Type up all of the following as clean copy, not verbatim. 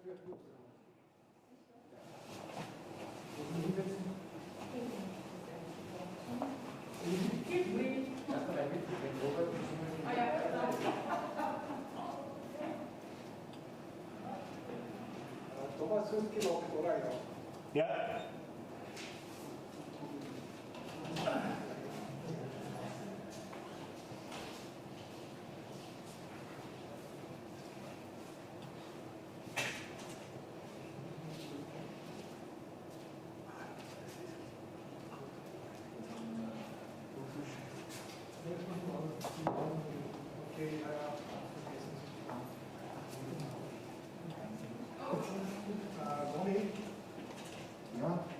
wird gut sein. Wo sind wir hinsetzen? Erst mal mit, wenn Robert Ah ja, Thomas ist gelockt, oder? Ja. Okay, ja, vergessen Sie. Ronny? Ja.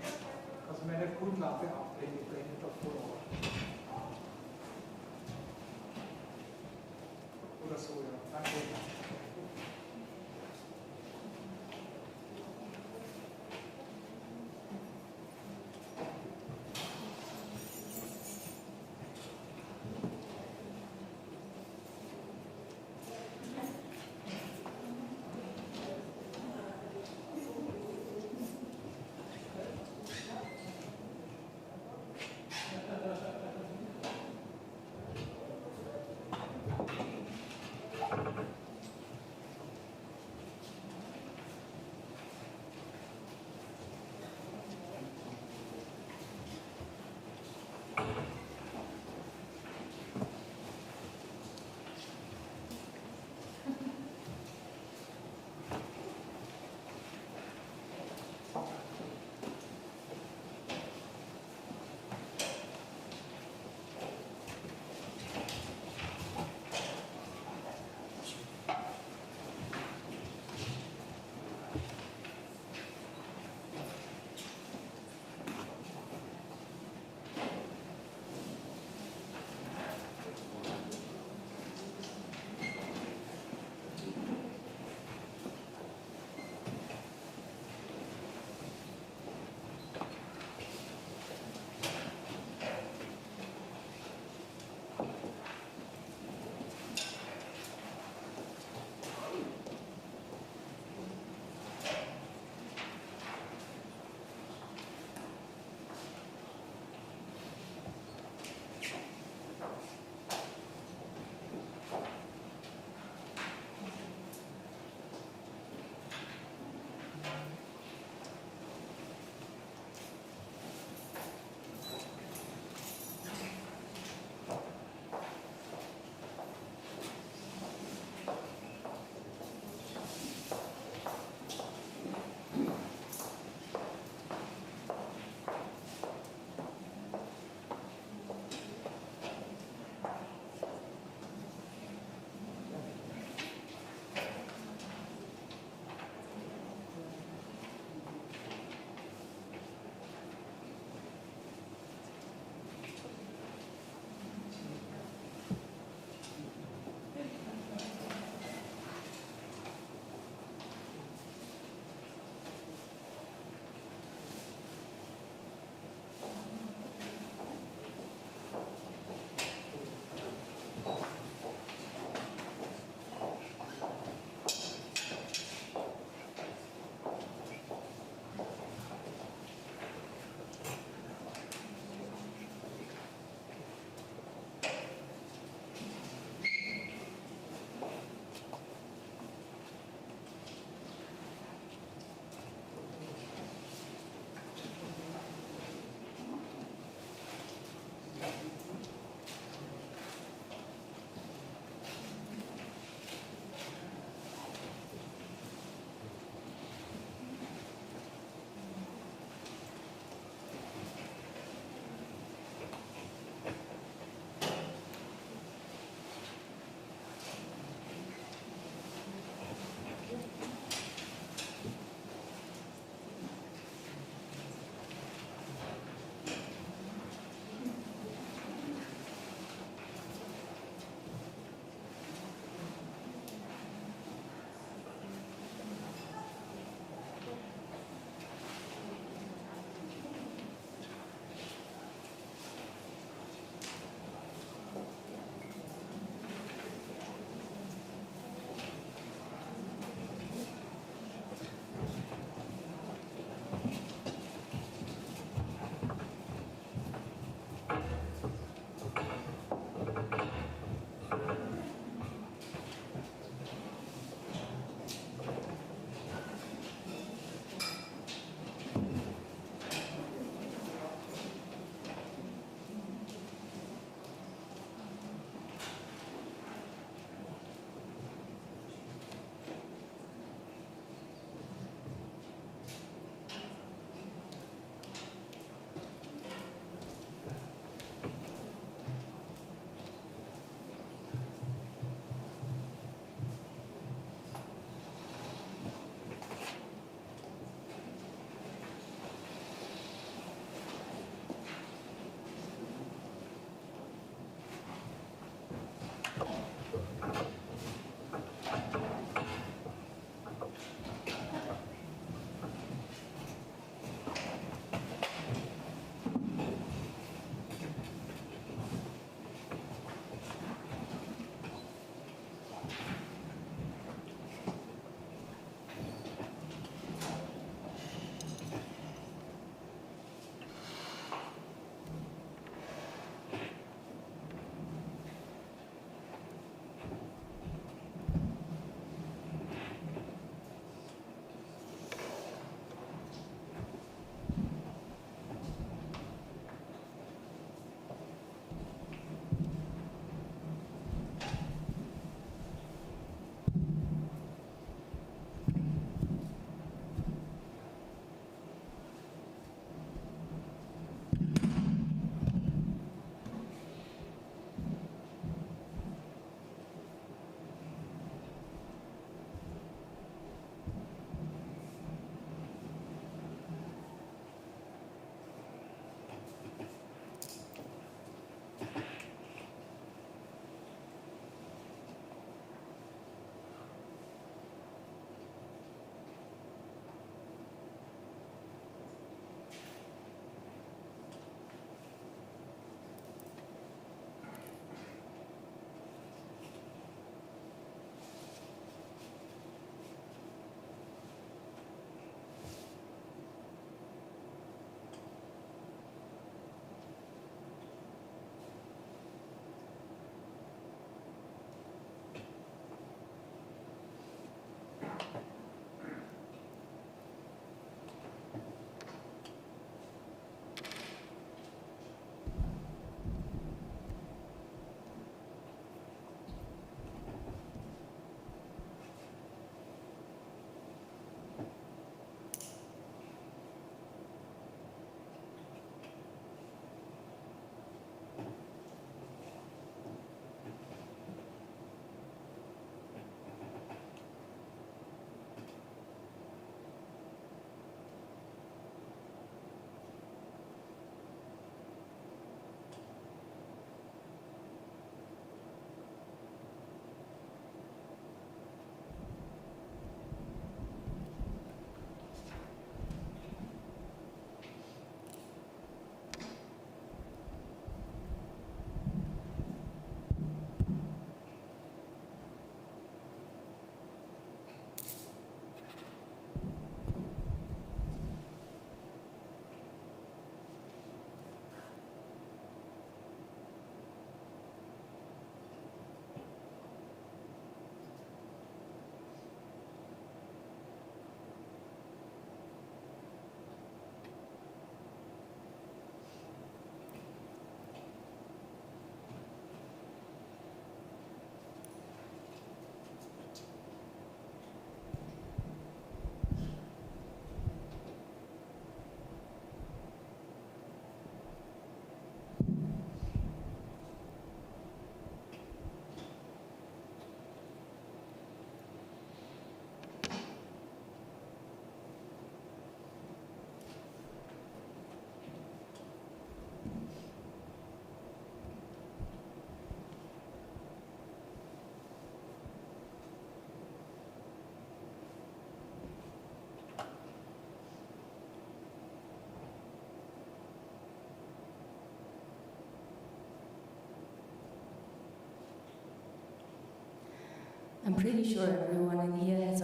I'm pretty sure everyone in here has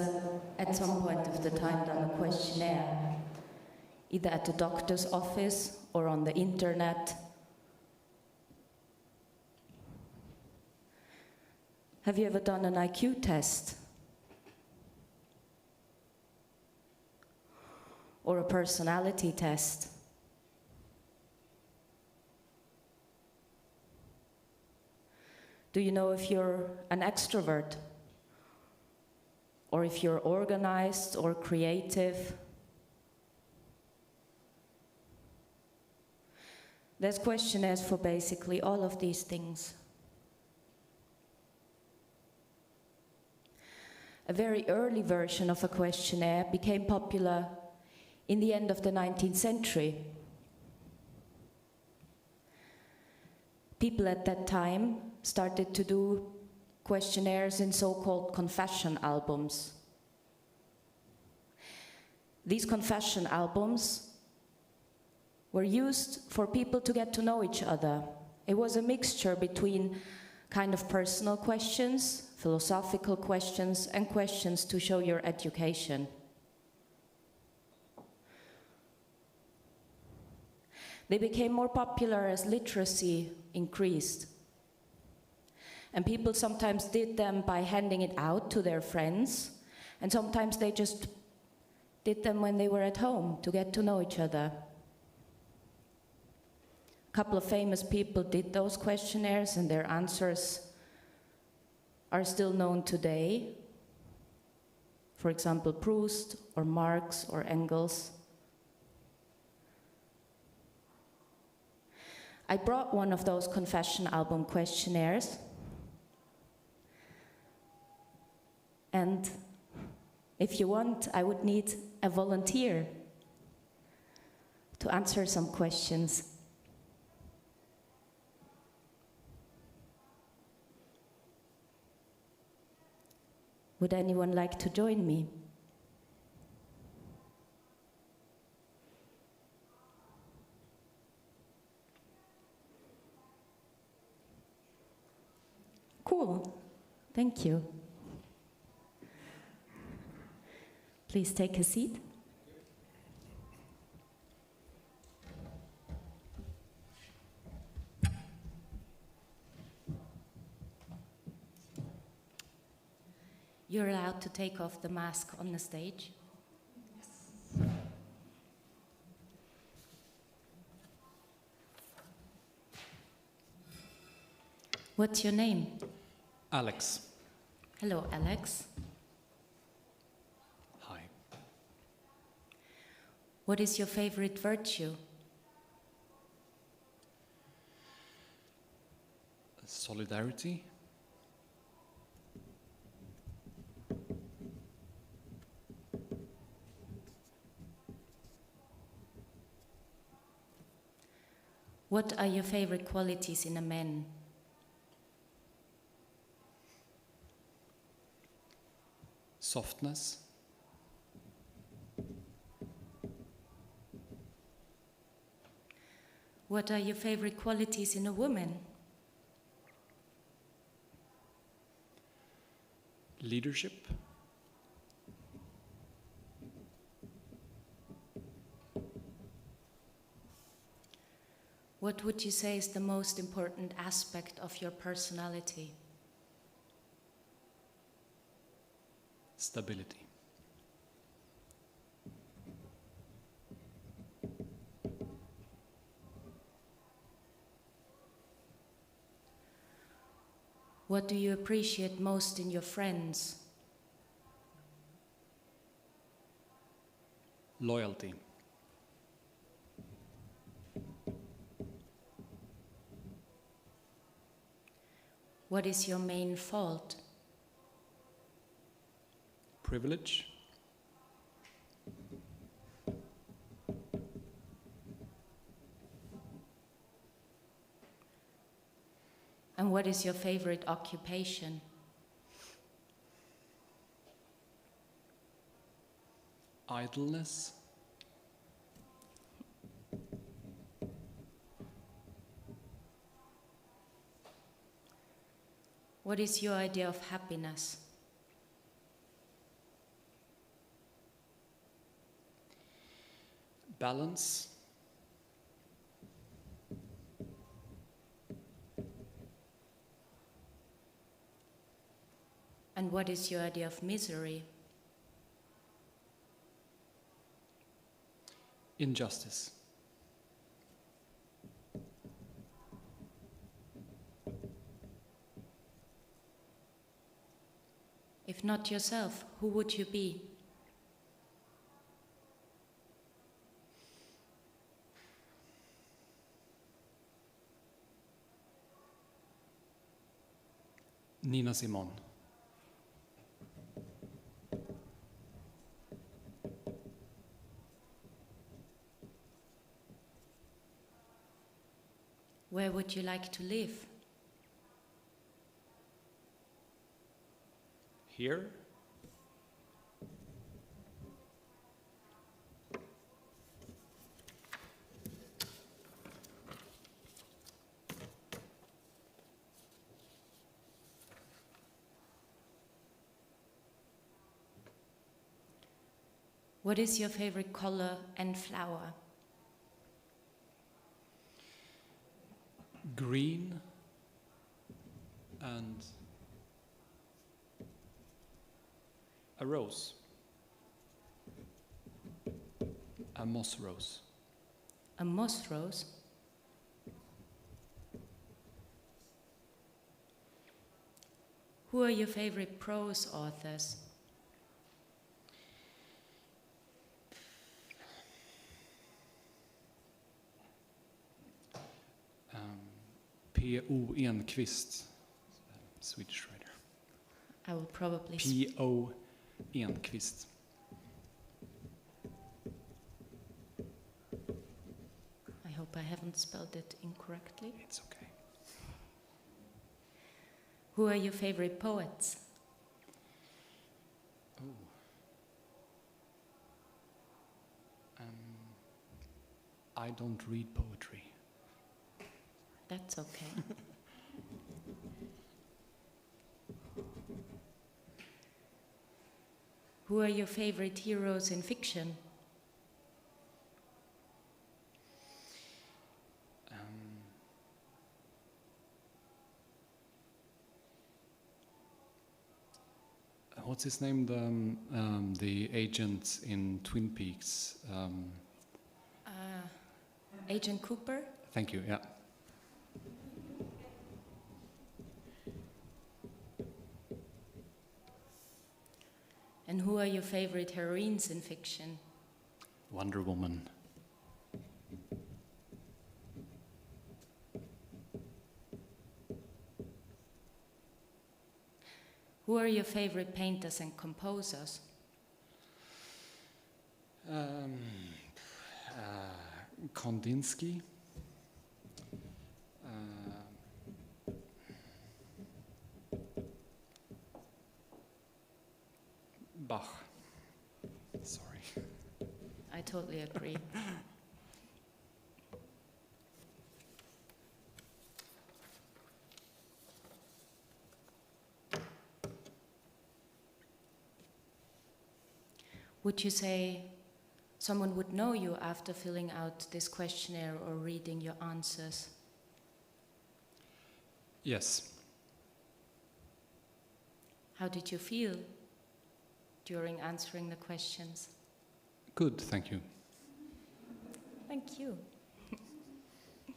at some point of the time done a questionnaire, either at the doctor's office or on the internet. Have you ever done an IQ test? Or a personality test? Do you know if you're an extrovert? Or if you're organized or creative? There's questionnaires for basically all of these things. A very early version of a questionnaire became popular in the end of the 19th century. People at that time started to do questionnaires in so-called confession albums. These confession albums were used for people to get to know each other. It was a mixture between kind of personal questions, philosophical questions, and questions to show your education. They became more popular as literacy increased. And people sometimes did them by handing it out to their friends, and sometimes they just did them when they were at home to get to know each other. A couple of famous people did those questionnaires, and their answers are still known today. For example, Proust, or Marx, or Engels. I brought one of those confession album questionnaires, and if you want, I would need a volunteer to answer some questions. Would anyone like to join me? Cool. Thank you. Please take a seat. You're allowed to take off the mask on the stage. Yes. What's your name? Alex. Hello, Alex. Hi. What is your favorite virtue? Solidarity. What are your favorite qualities in a man? Softness. What are your favorite qualities in a woman? Leadership. What would you say is the most important aspect of your personality? Stability. What do you appreciate most in your friends? Loyalty. What is your main fault? Privilege. And what is your favorite occupation? Idleness. What is your idea of happiness? balance, And what is your idea of misery? injustice, If not yourself, who would you be? Nina Simone, Where would you like to live? here, What is your favorite color and flower? green, and a rose, a moss rose. A moss rose? Who are your favorite prose authors? P.O. Enquist, Swedish writer. I will probably P.O. Enquist. I hope I haven't spelled it incorrectly. It's okay. Who are your favorite poets? Oh. I don't read poetry. That's okay. Who are your favorite heroes in fiction? What's his name? The agent in Twin Peaks. Agent Cooper? Thank you. Yeah. And who are your favorite heroines in fiction? Wonder Woman. Who are your favorite painters and composers? Kandinsky. Bach. Sorry. I totally agree. Would you say someone would know you after filling out this questionnaire or reading your answers? Yes. How did you feel during answering the questions? Good, thank you. Thank you. Thank you.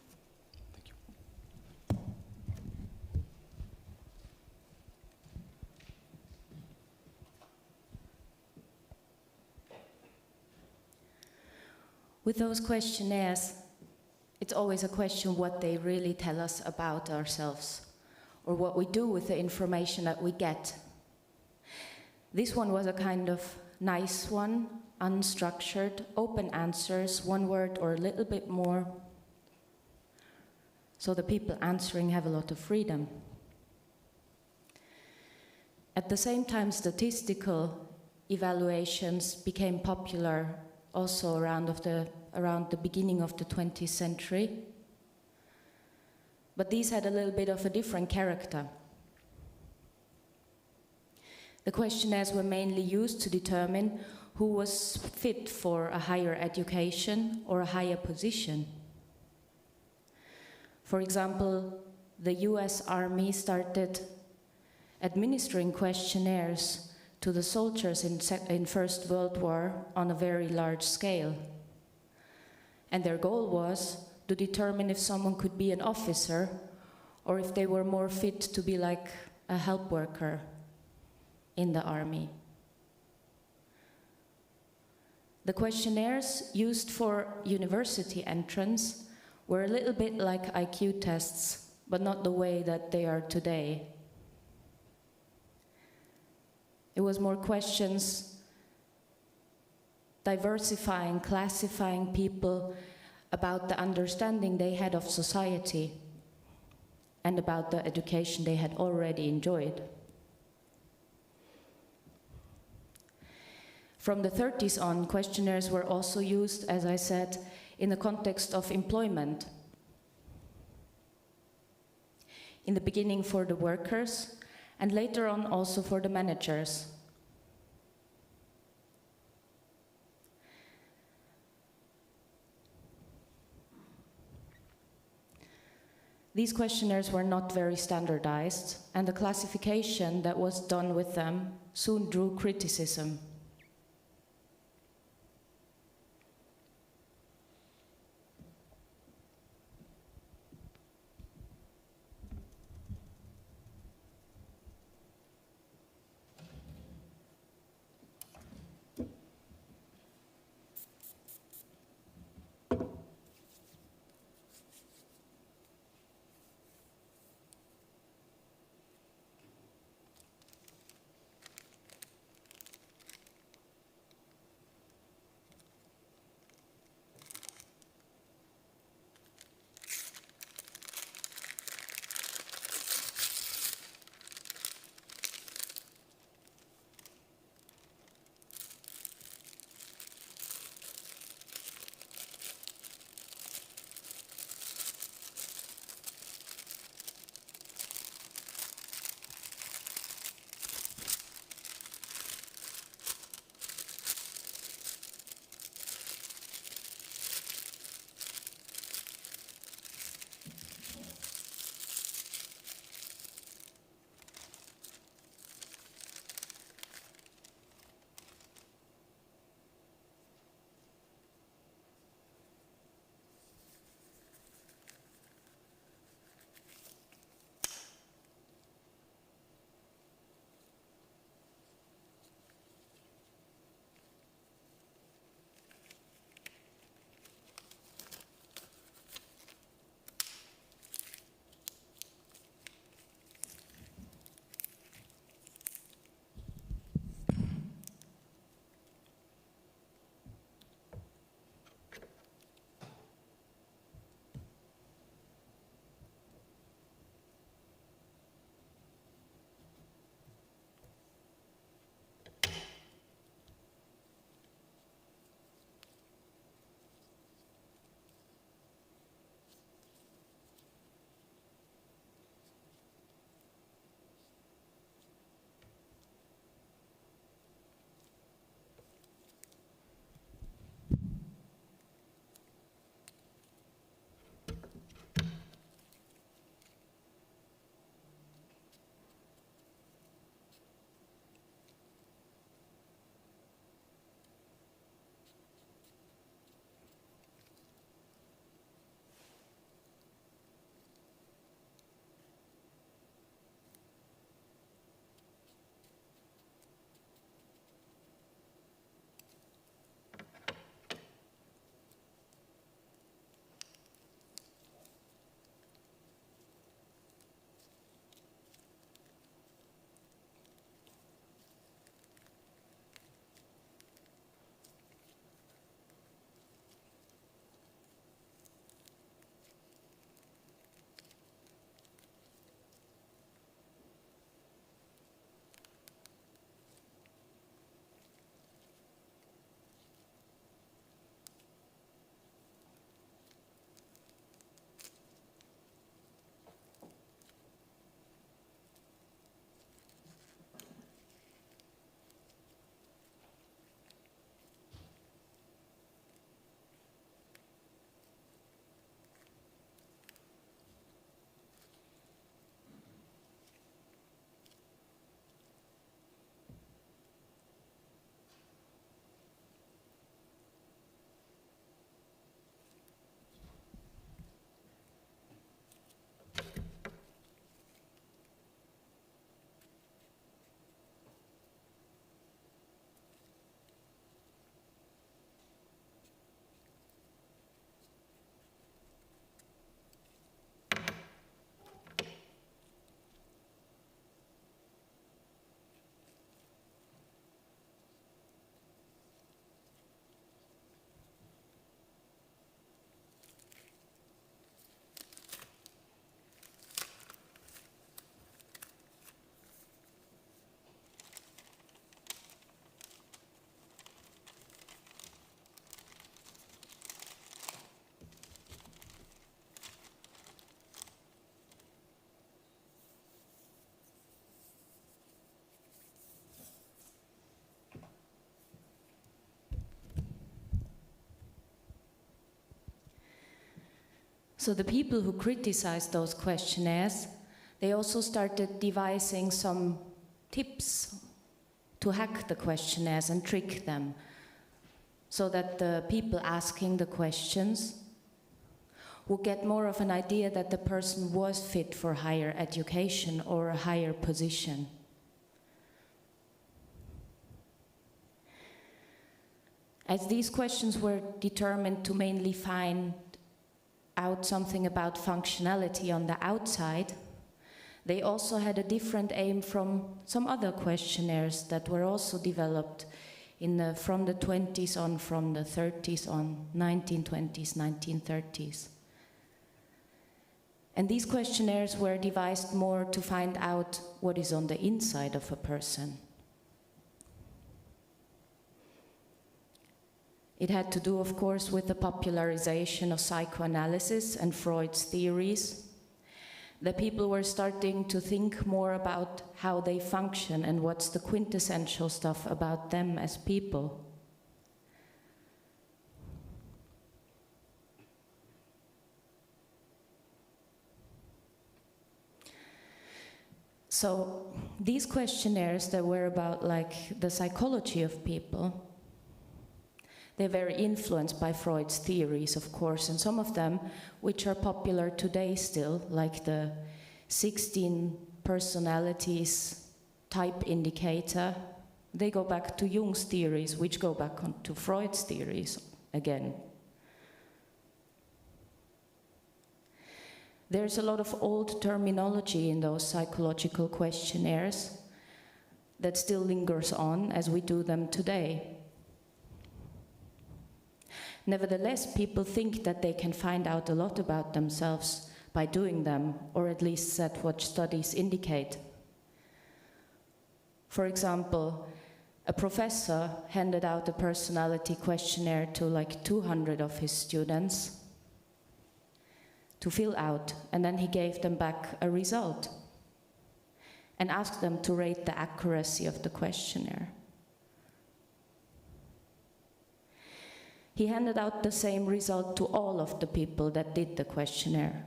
With those questionnaires, it's always a question what they really tell us about ourselves, or what we do with the information that we get. This one was a kind of nice one, unstructured, open answers, one word or a little bit more. So the people answering have a lot of freedom. At the same time, statistical evaluations became popular also around the beginning of the 20th century. But these had a little bit of a different character. The questionnaires were mainly used to determine who was fit for a higher education or a higher position. For example, the US Army started administering questionnaires to the soldiers in First World War on a very large scale. And their goal was to determine if someone could be an officer or if they were more fit to be like a help worker in the army. The questionnaires used for university entrance were a little bit like IQ tests, but not the way that they are today. It was more questions diversifying, classifying people about the understanding they had of society and about the education they had already enjoyed. From the 30s on, questionnaires were also used, as I said, in the context of employment. In the beginning for the workers, and later on also for the managers. These questionnaires were not very standardized, and the classification that was done with them soon drew criticism. So the people who criticized those questionnaires, they also started devising some tips to hack the questionnaires and trick them, so that the people asking the questions would get more of an idea that the person was fit for higher education or a higher position. As these questions were determined to mainly find out something about functionality on the outside, they also had a different aim from some other questionnaires that were also developed from the 20s on, from the 30s on, 1920s, 1930s. And these questionnaires were devised more to find out what is on the inside of a person. It had to do, of course, with the popularization of psychoanalysis and Freud's theories. The people were starting to think more about how they function and what's the quintessential stuff about them as people. So these questionnaires that were about like the psychology of people, they're very influenced by Freud's theories, of course, and some of them, which are popular today still, like the 16 personalities type indicator, they go back to Jung's theories, which go back to Freud's theories again. There's a lot of old terminology in those psychological questionnaires that still lingers on as we do them today. Nevertheless, people think that they can find out a lot about themselves by doing them, or at least that's what studies indicate. For example, a professor handed out a personality questionnaire to like 200 of his students to fill out, and then he gave them back a result and asked them to rate the accuracy of the questionnaire. He handed out the same result to all of the people that did the questionnaire.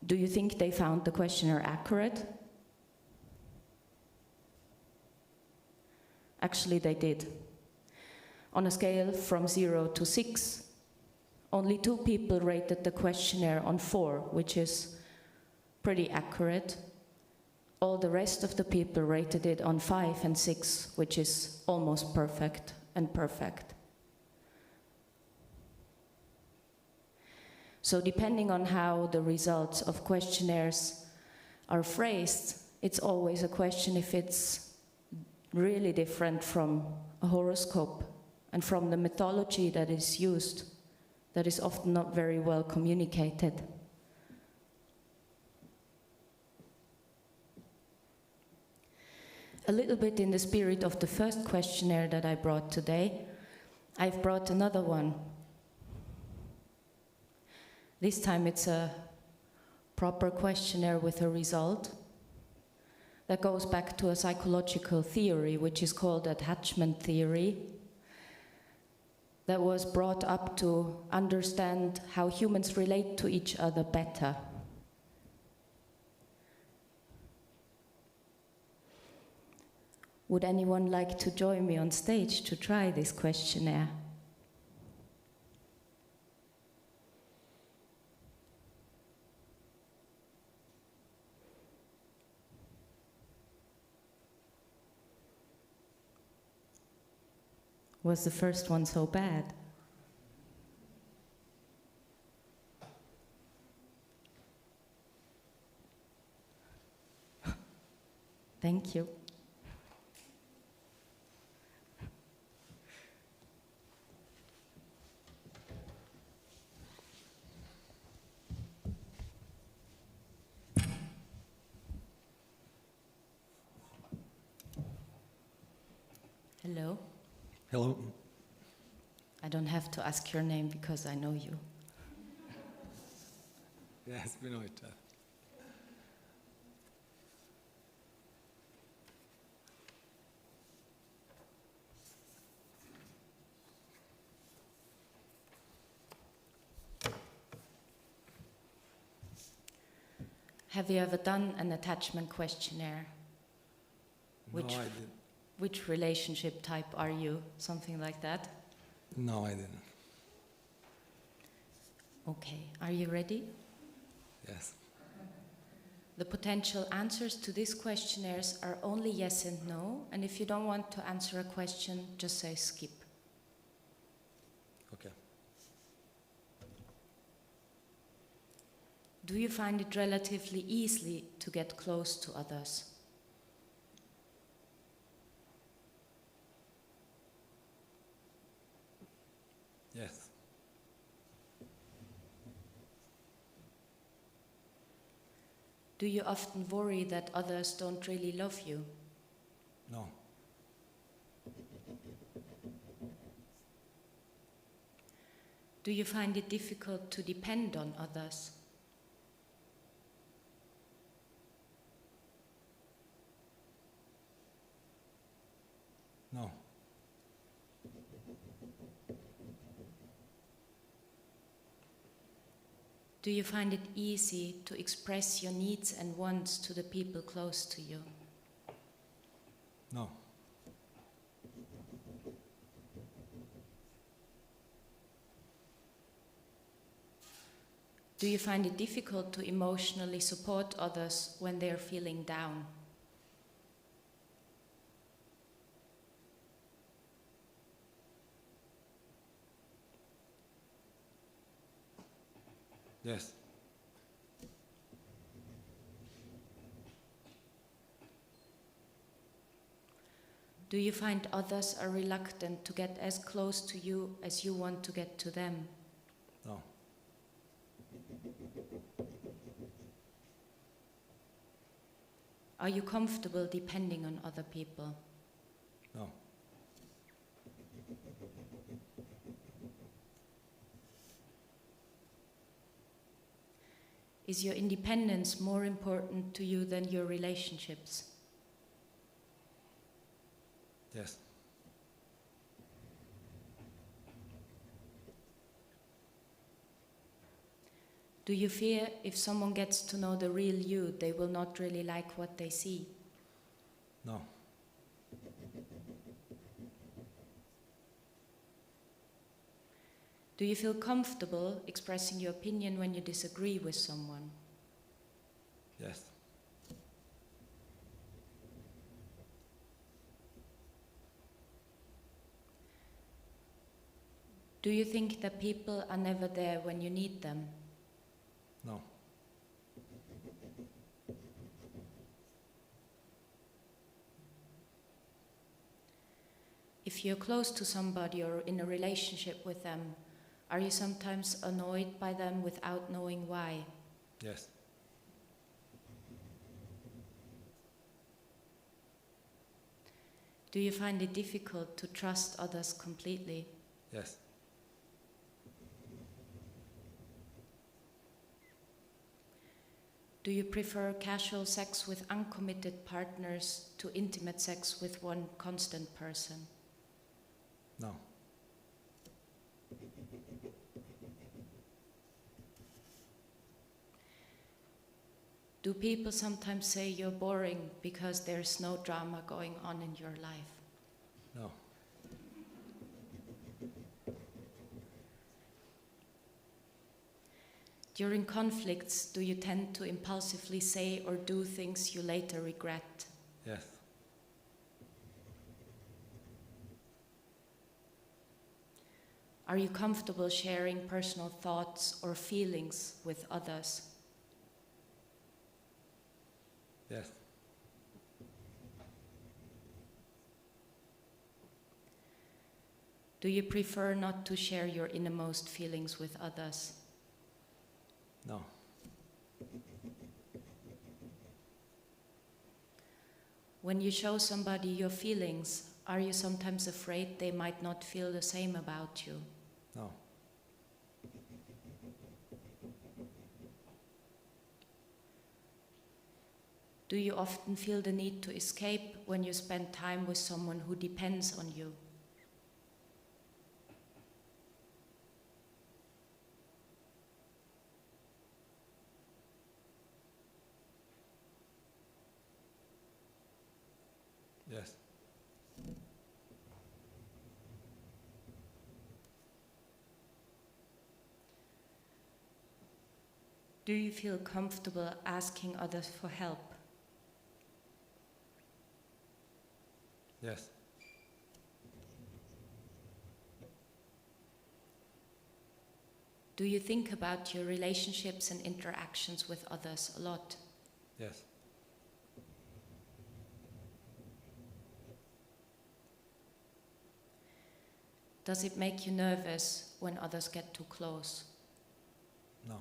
Do you think they found the questionnaire accurate? Actually, they did. On a scale from 0 to 6, only 2 people rated the questionnaire on 4, which is pretty accurate. All the rest of the people rated it on 5 and 6, which is almost perfect and perfect. So depending on how the results of questionnaires are phrased, it's always a question if it's really different from a horoscope and from the mythology that is used, that is often not very well communicated. A little bit in the spirit of the first questionnaire that I brought today, I've brought another one. This time it's a proper questionnaire with a result that goes back to a psychological theory, which is called attachment theory, that was brought up to understand how humans relate to each other better. Would anyone like to join me on stage to try this questionnaire? Was the first one so bad? Thank you. Hello. Hello. I don't have to ask your name because I know you. Yes, wir noch heute. Have you ever done an attachment questionnaire? No, I didn't. Which relationship type are you? Something like that? No, I didn't. Okay, are you ready? Yes. The potential answers to these questionnaires are only yes and no, and if you don't want to answer a question, just say skip. Okay. Do you find it relatively easy to get close to others? Yes. Do you often worry that others don't really love you? No. Do you find it difficult to depend on others? No. Do you find it easy to express your needs and wants to the people close to you? No. Do you find it difficult to emotionally support others when they are feeling down? Yes. Do you find others are reluctant to get as close to you as you want to get to them? No. Are you comfortable depending on other people? No. Is your independence more important to you than your relationships? Yes. Do you fear if someone gets to know the real you, they will not really like what they see? No. Do you feel comfortable expressing your opinion when you disagree with someone? Yes. Do you think that people are never there when you need them? No. If you're close to somebody or in a relationship with them, are you sometimes annoyed by them without knowing why? Yes. Do you find it difficult to trust others completely? Yes. Do you prefer casual sex with uncommitted partners to intimate sex with one constant person? No. Do people sometimes say you're boring because there's no drama going on in your life? No. During conflicts, do you tend to impulsively say or do things you later regret? Yes. Are you comfortable sharing personal thoughts or feelings with others? Yes. Do you prefer not to share your innermost feelings with others? No. When you show somebody your feelings, are you sometimes afraid they might not feel the same about you? No. Do you often feel the need to escape when you spend time with someone who depends on you? Do you feel comfortable asking others for help? Yes. Do you think about your relationships and interactions with others a lot? Yes. Does it make you nervous when others get too close? No.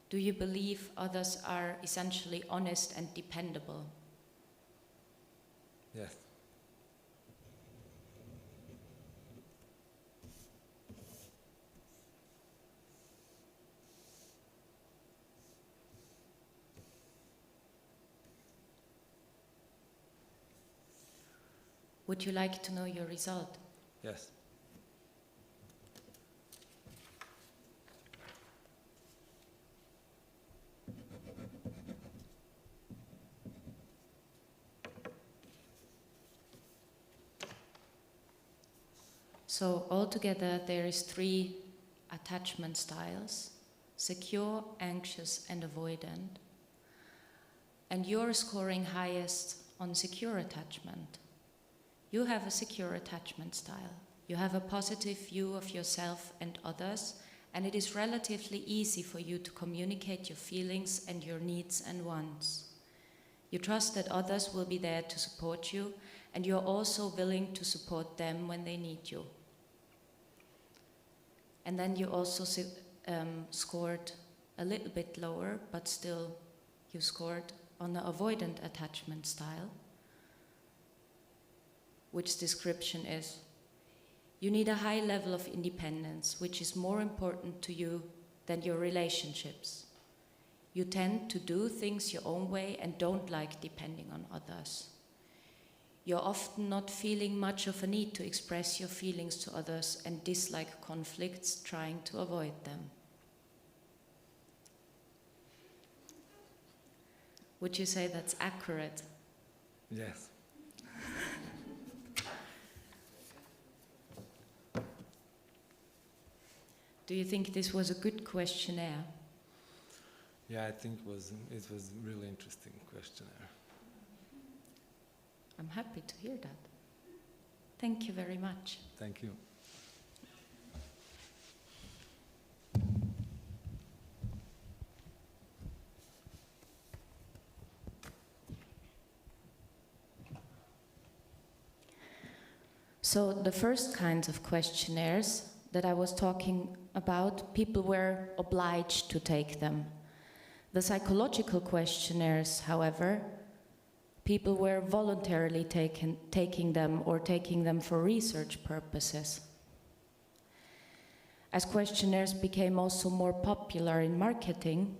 Do you believe others are essentially honest and dependable? Yes. Would you like to know your result? Yes. So altogether there is 3 attachment styles: secure, anxious and avoidant. And you're scoring highest on secure attachment. You have a secure attachment style. You have a positive view of yourself and others, and it is relatively easy for you to communicate your feelings and your needs and wants. You trust that others will be there to support you, and you're also willing to support them when they need you. And then you also scored a little bit lower, but still you scored on the avoidant attachment style, which description is: you need a high level of independence, which is more important to you than your relationships. You tend to do things your own way and don't like depending on others. You're often not feeling much of a need to express your feelings to others and dislike conflicts, trying to avoid them. Would you say that's accurate? Yes. Do you think this was a good questionnaire? Yeah, I think it was a really interesting questionnaire. I'm happy to hear that. Thank you very much. Thank you. So the first kinds of questionnaires that I was talking about, people were obliged to take them. The psychological questionnaires, however, people were voluntarily taking them or taking them for research purposes. As questionnaires became also more popular in marketing,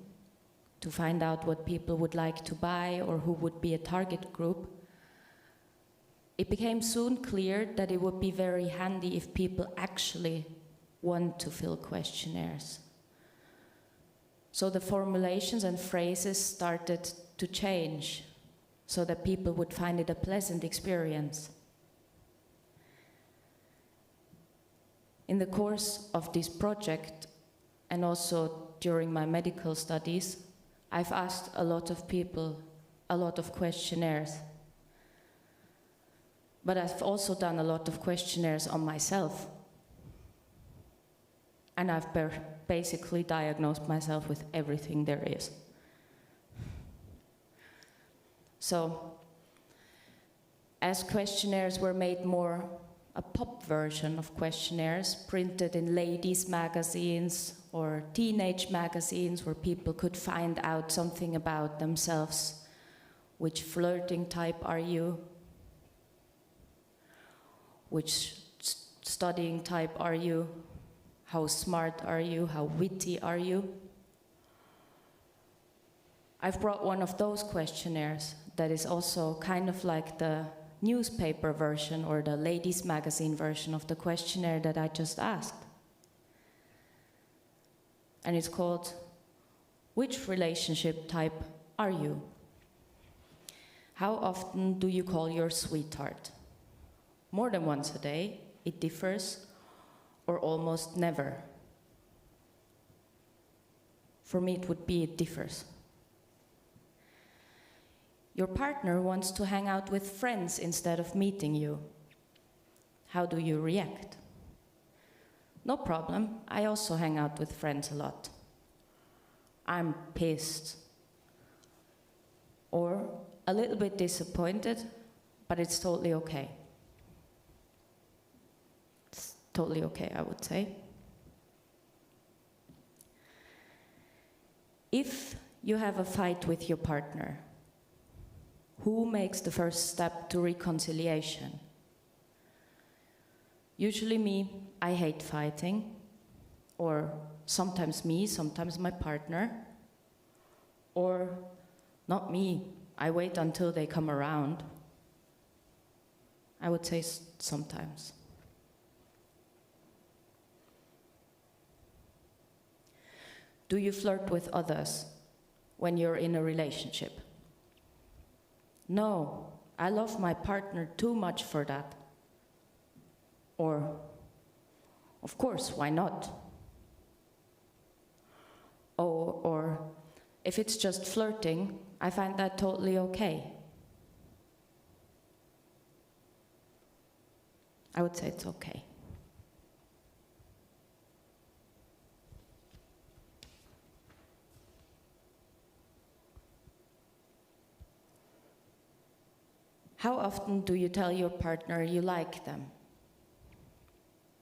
to find out what people would like to buy or who would be a target group, it became soon clear that it would be very handy if people actually want to fill questionnaires. So the formulations and phrases started to change so that people would find it a pleasant experience. In the course of this project, and also during my medical studies, I've asked a lot of people a lot of questionnaires. But I've also done a lot of questionnaires on myself. And I've basically diagnosed myself with everything there is. So, as questionnaires were made more a pop version of questionnaires, printed in ladies' magazines or teenage magazines where people could find out something about themselves. Which flirting type are you? Which studying type are you? How smart are you? How witty are you? I've brought one of those questionnaires that is also kind of like the newspaper version or the ladies' magazine version of the questionnaire that I just asked. And it's called, which relationship type are you? How often do you call your sweetheart? More than once a day, it differs, or almost never. For me, it would be it differs. Your partner wants to hang out with friends instead of meeting you. How do you react? No problem, I also hang out with friends a lot. I'm pissed. Or a little bit disappointed, but it's totally okay. It's totally okay, I would say. If you have a fight with your partner, who makes the first step to reconciliation? Usually me. I hate fighting. Or sometimes me, sometimes my partner. Or not me. I wait until they come around. I would say sometimes. Do you flirt with others when you're in a relationship? No, I love my partner too much for that. Or, of course, why not? Oh, or if it's just flirting, I find that totally okay. I would say it's okay. How often do you tell your partner you like them?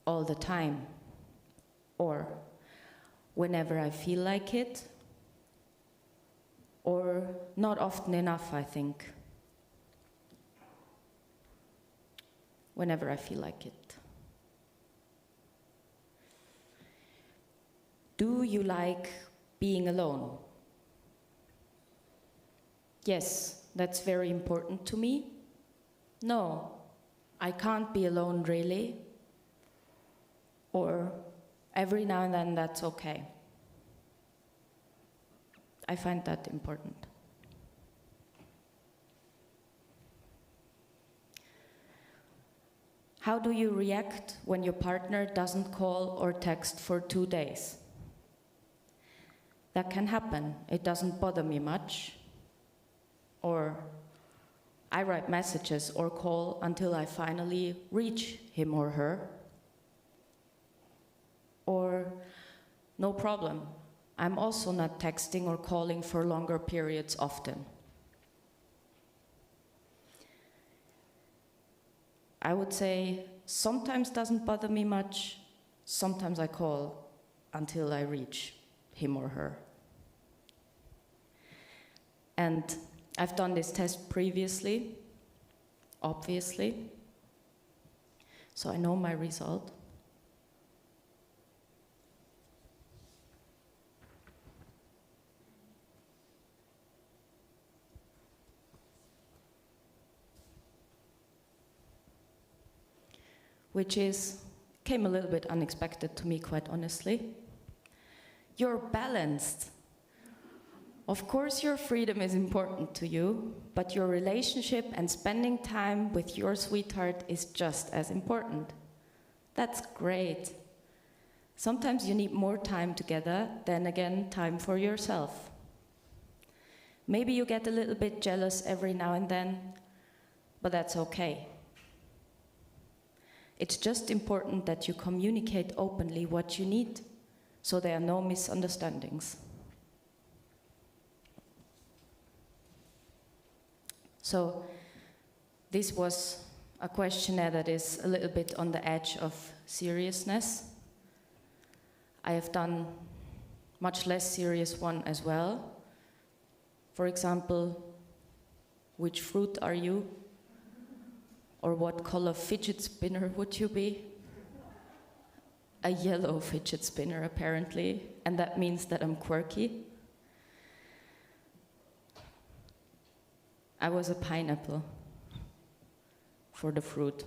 All the time. Or whenever I feel like it. Or not often enough, I think. Whenever I feel like it. Do you like being alone? Yes, that's very important to me. No, I can't be alone really. Or every now and then that's okay. I find that important. How do you react when your partner doesn't call or text for 2 days? That can happen. It doesn't bother me much. Or I write messages or call until I finally reach him or her. Or, no problem, I'm also not texting or calling for longer periods often. I would say sometimes doesn't bother me much, sometimes I call until I reach him or her. And I've done this test previously, obviously, so I know my result. Which came a little bit unexpected to me, quite honestly. You're balanced. Of course, your freedom is important to you, but your relationship and spending time with your sweetheart is just as important. That's great. Sometimes you need more time together, then again, time for yourself. Maybe you get a little bit jealous every now and then, but that's okay. It's just important that you communicate openly what you need, so there are no misunderstandings. So this was a questionnaire that is a little bit on the edge of seriousness. I have done much less serious one as well. For example, which fruit are you? Or what color fidget spinner would you be? A yellow fidget spinner, apparently, and that means that I'm quirky. I was a pineapple for the fruit.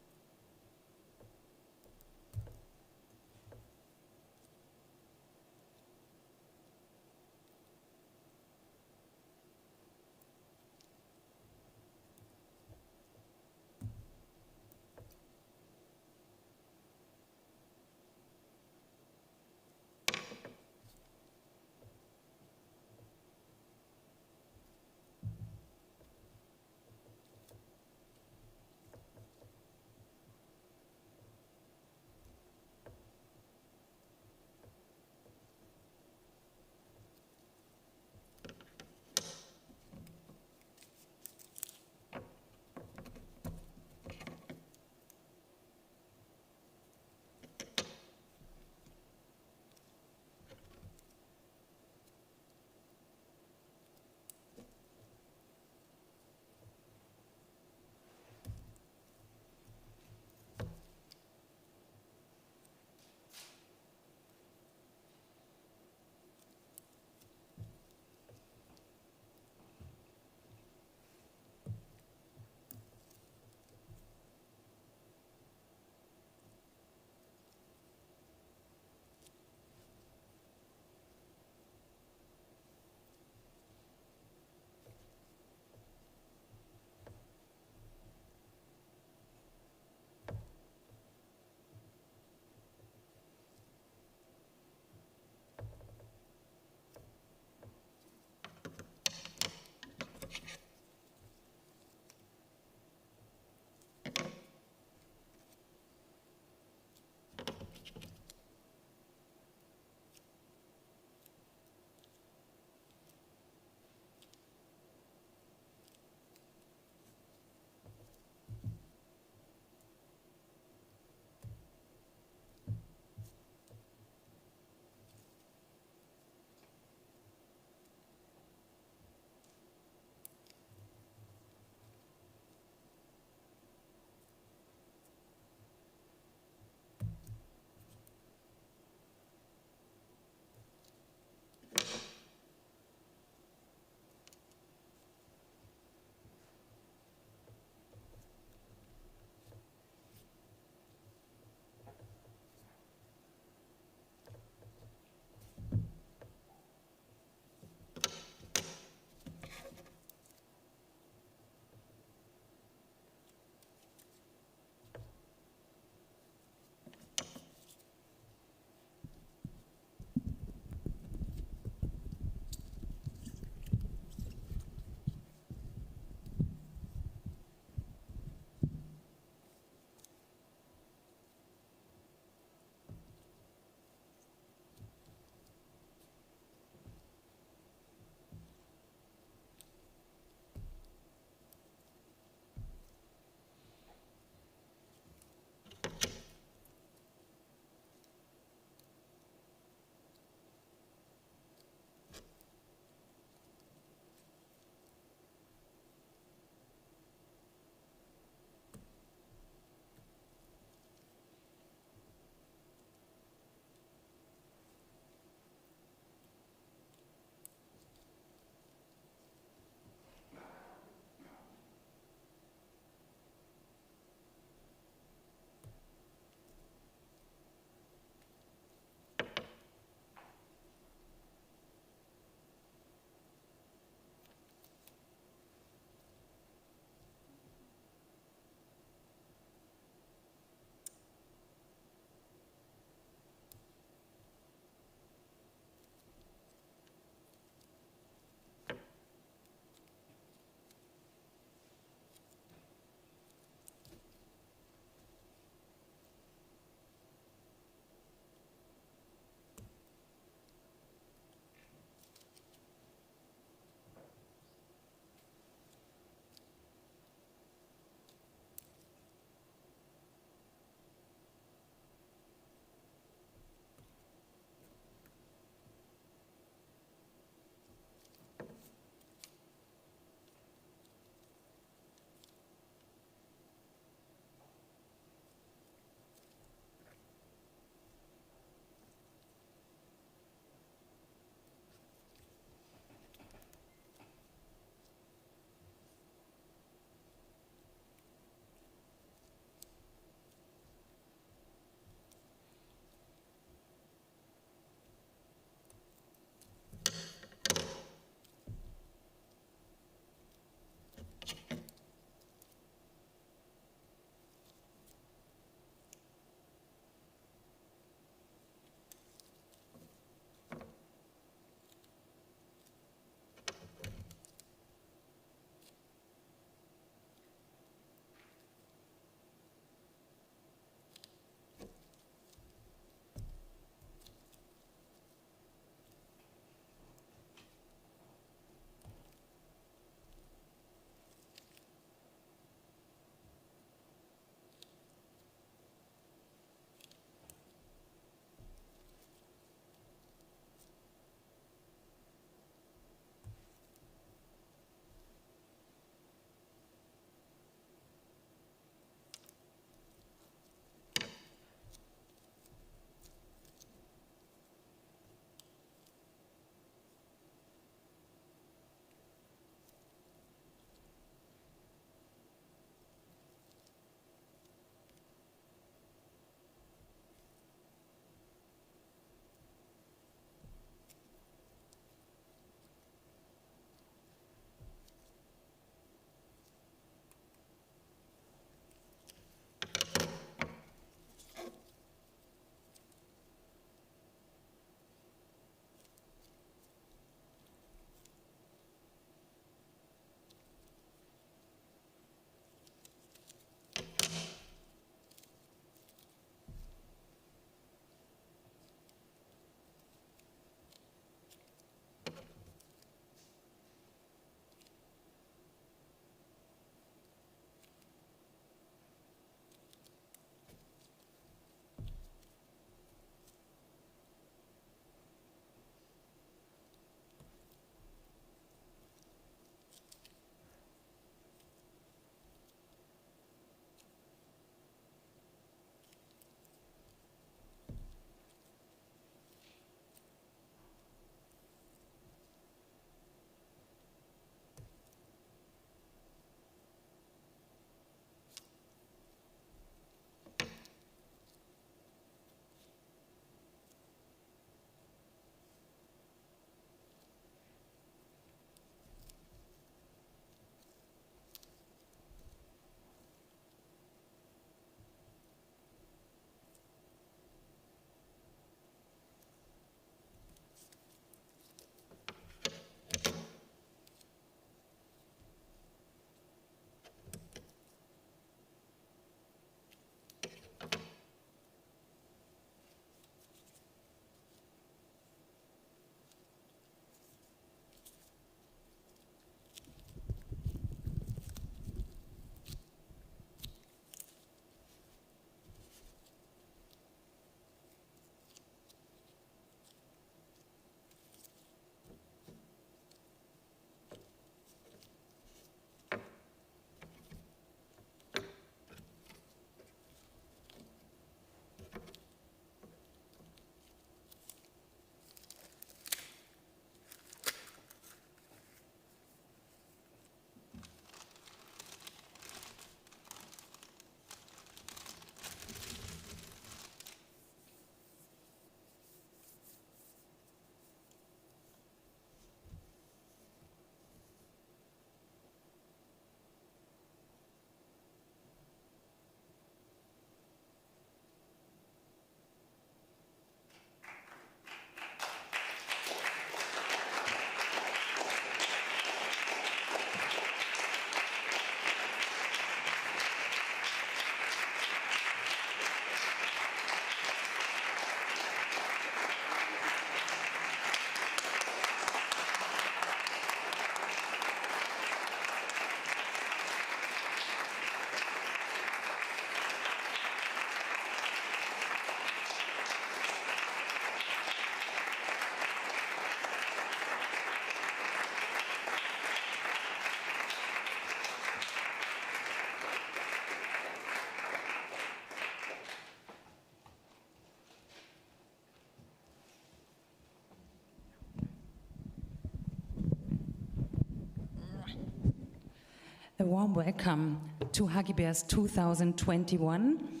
A warm welcome to HUGGY BEARS 2021,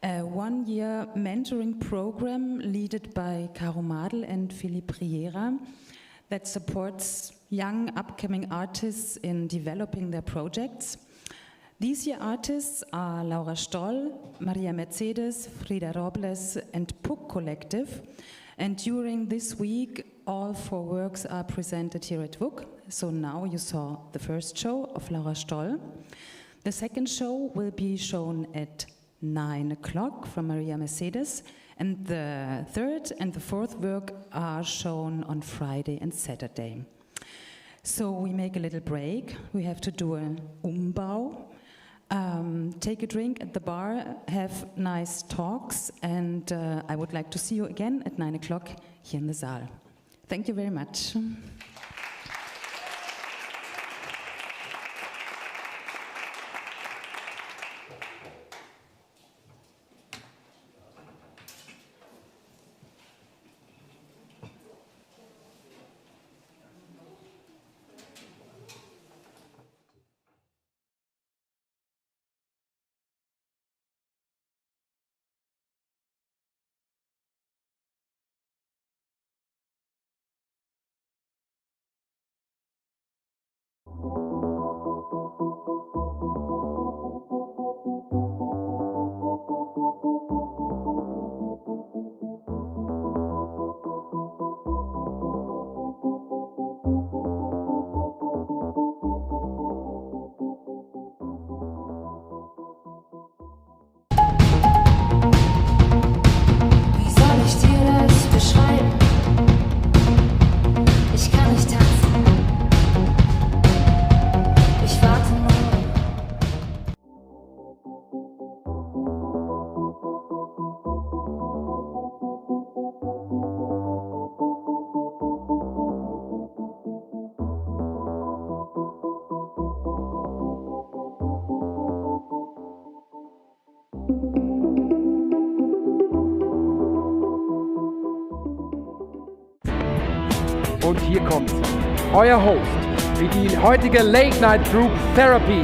a one-year mentoring program led by Caro Madel and Philippe Riera that supports young upcoming artists in developing their projects. These year artists are Laura Stoll, Maria Mercedes, Frida Robles and Puck Collective. And during this week, all 4 works are presented here at HUGGY. So now you saw the first show of Laura Stoll. The second show will be shown at 9 o'clock from Maria Mercedes. And the third and the fourth work are shown on Friday and Saturday. So we make a little break. We have to do an Umbau. Take a drink at the bar, have nice talks, and I would like to see you again at 9 o'clock here in the Saal. Thank you very much. Und hier kommt euer Host für die heutige Late Night Group Therapy,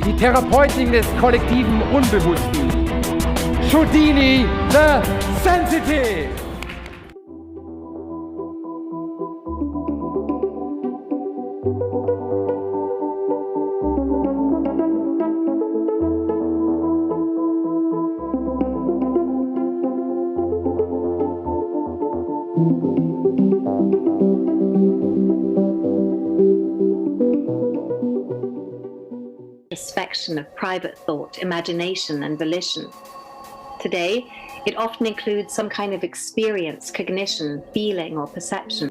die Therapeutin des kollektiven Unbewussten, Shudini the Sensitive. Of private thought, imagination, and volition. Today, it often includes some kind of experience, cognition, feeling, or perception.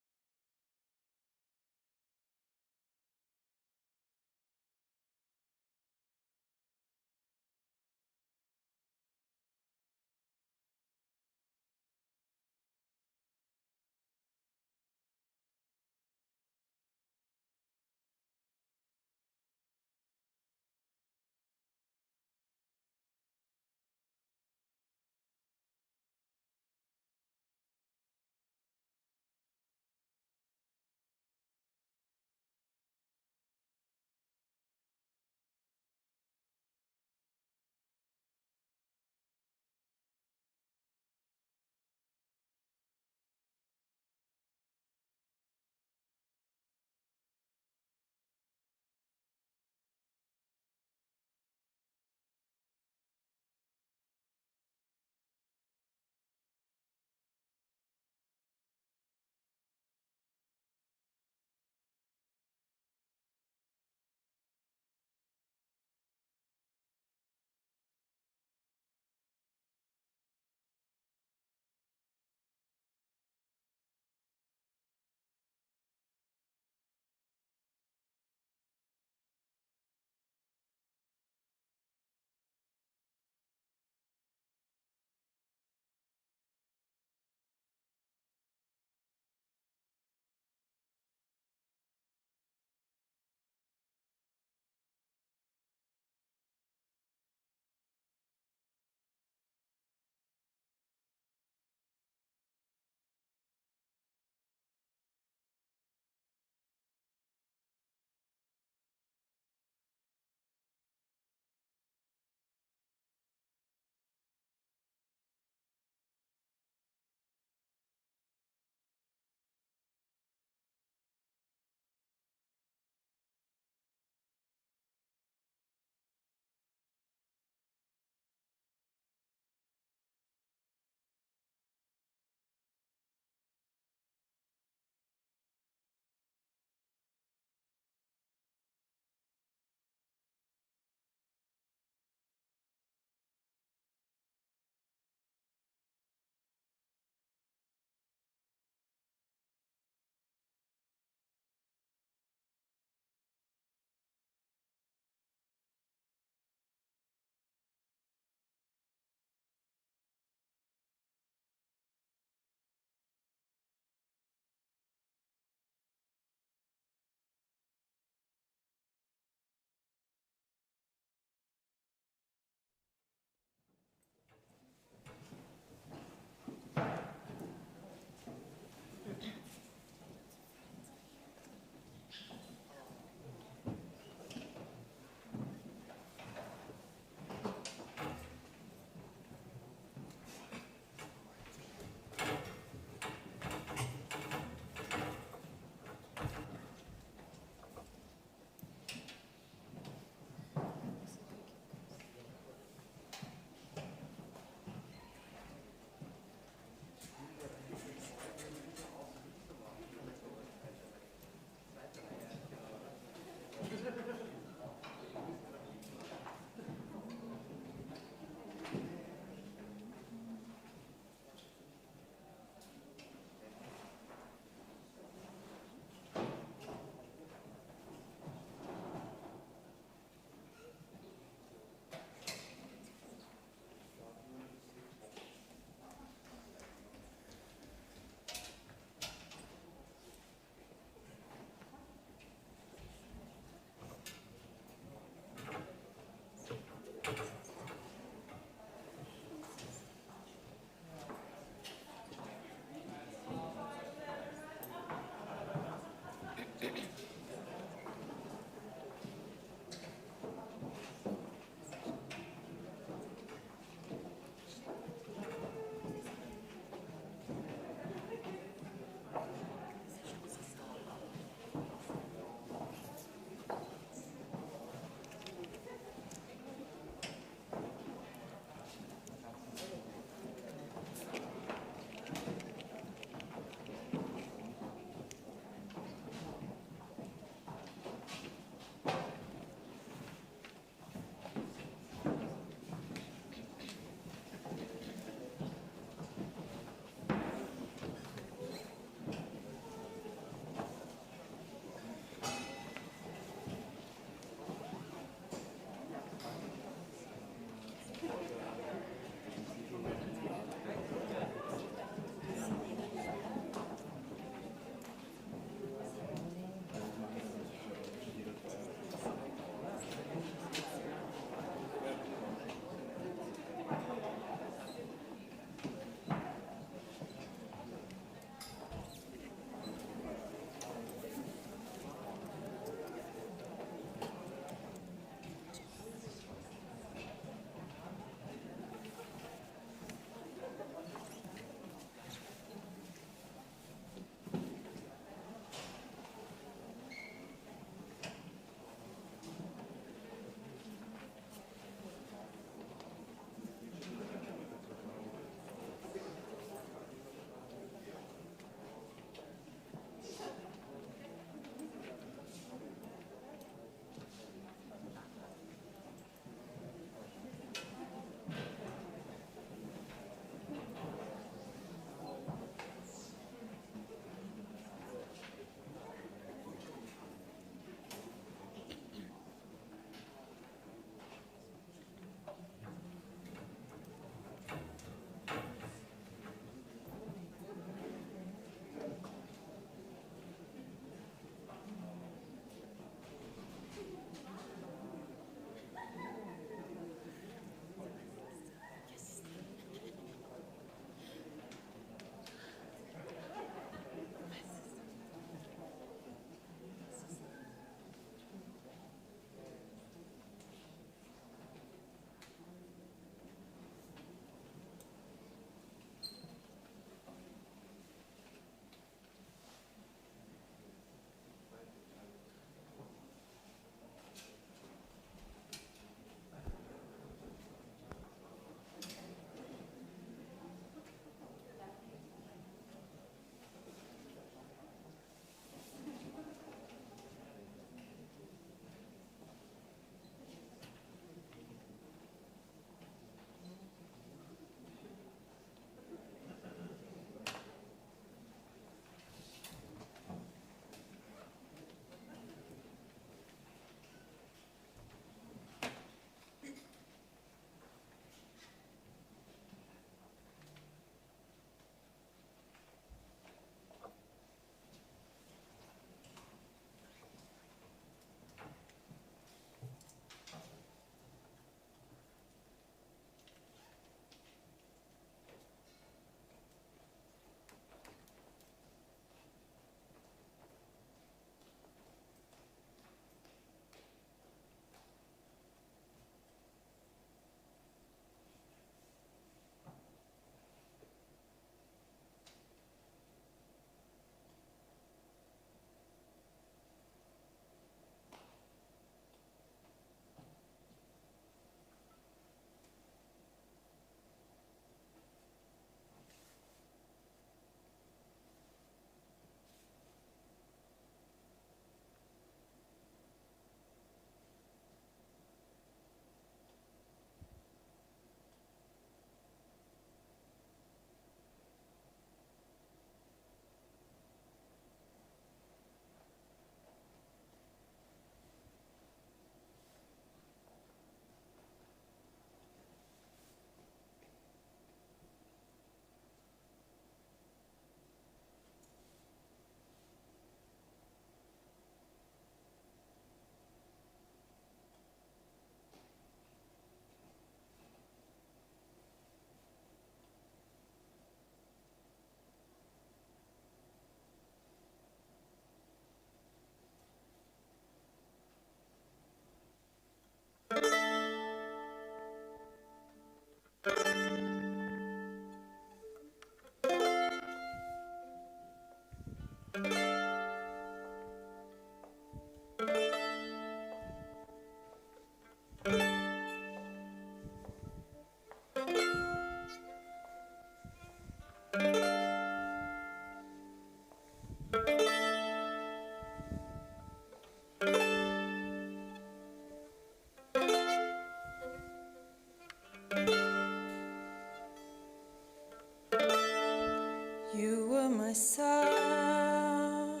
You were my sun,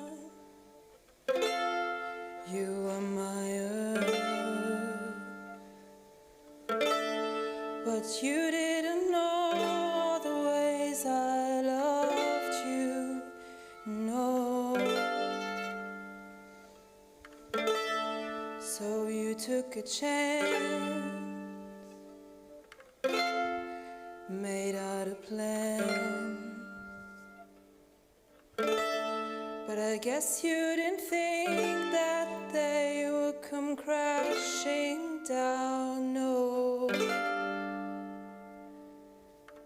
you were my earth, but you didn't know all the ways I loved you, no. So you took a chance, made out a plan, but I guess you didn't think that they would come crashing down, no.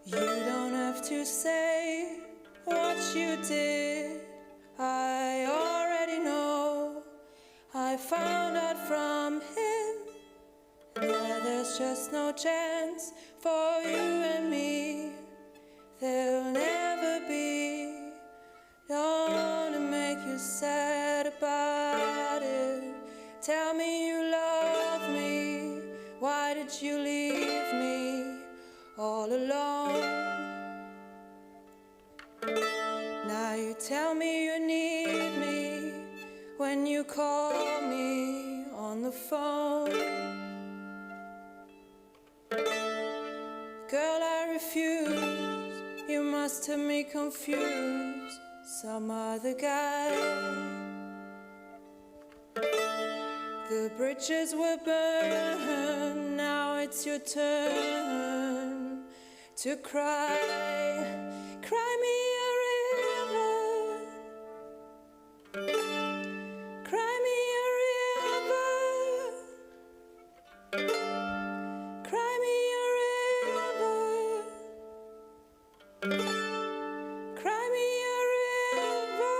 You don't have to say what you did, I already know. I found out from him that there's just no chance for you and me. There'll never be. Don't wanna make you sad about it. Tell me you love me. Why did you leave me all alone? Now you tell me you need me when you call me on the phone. Girl, I refuse. You must have me confused. Some other guy. The bridges were burned. Now it's your turn to cry. Cry me a river. Cry me a river. Cry me a river. Cry me a river.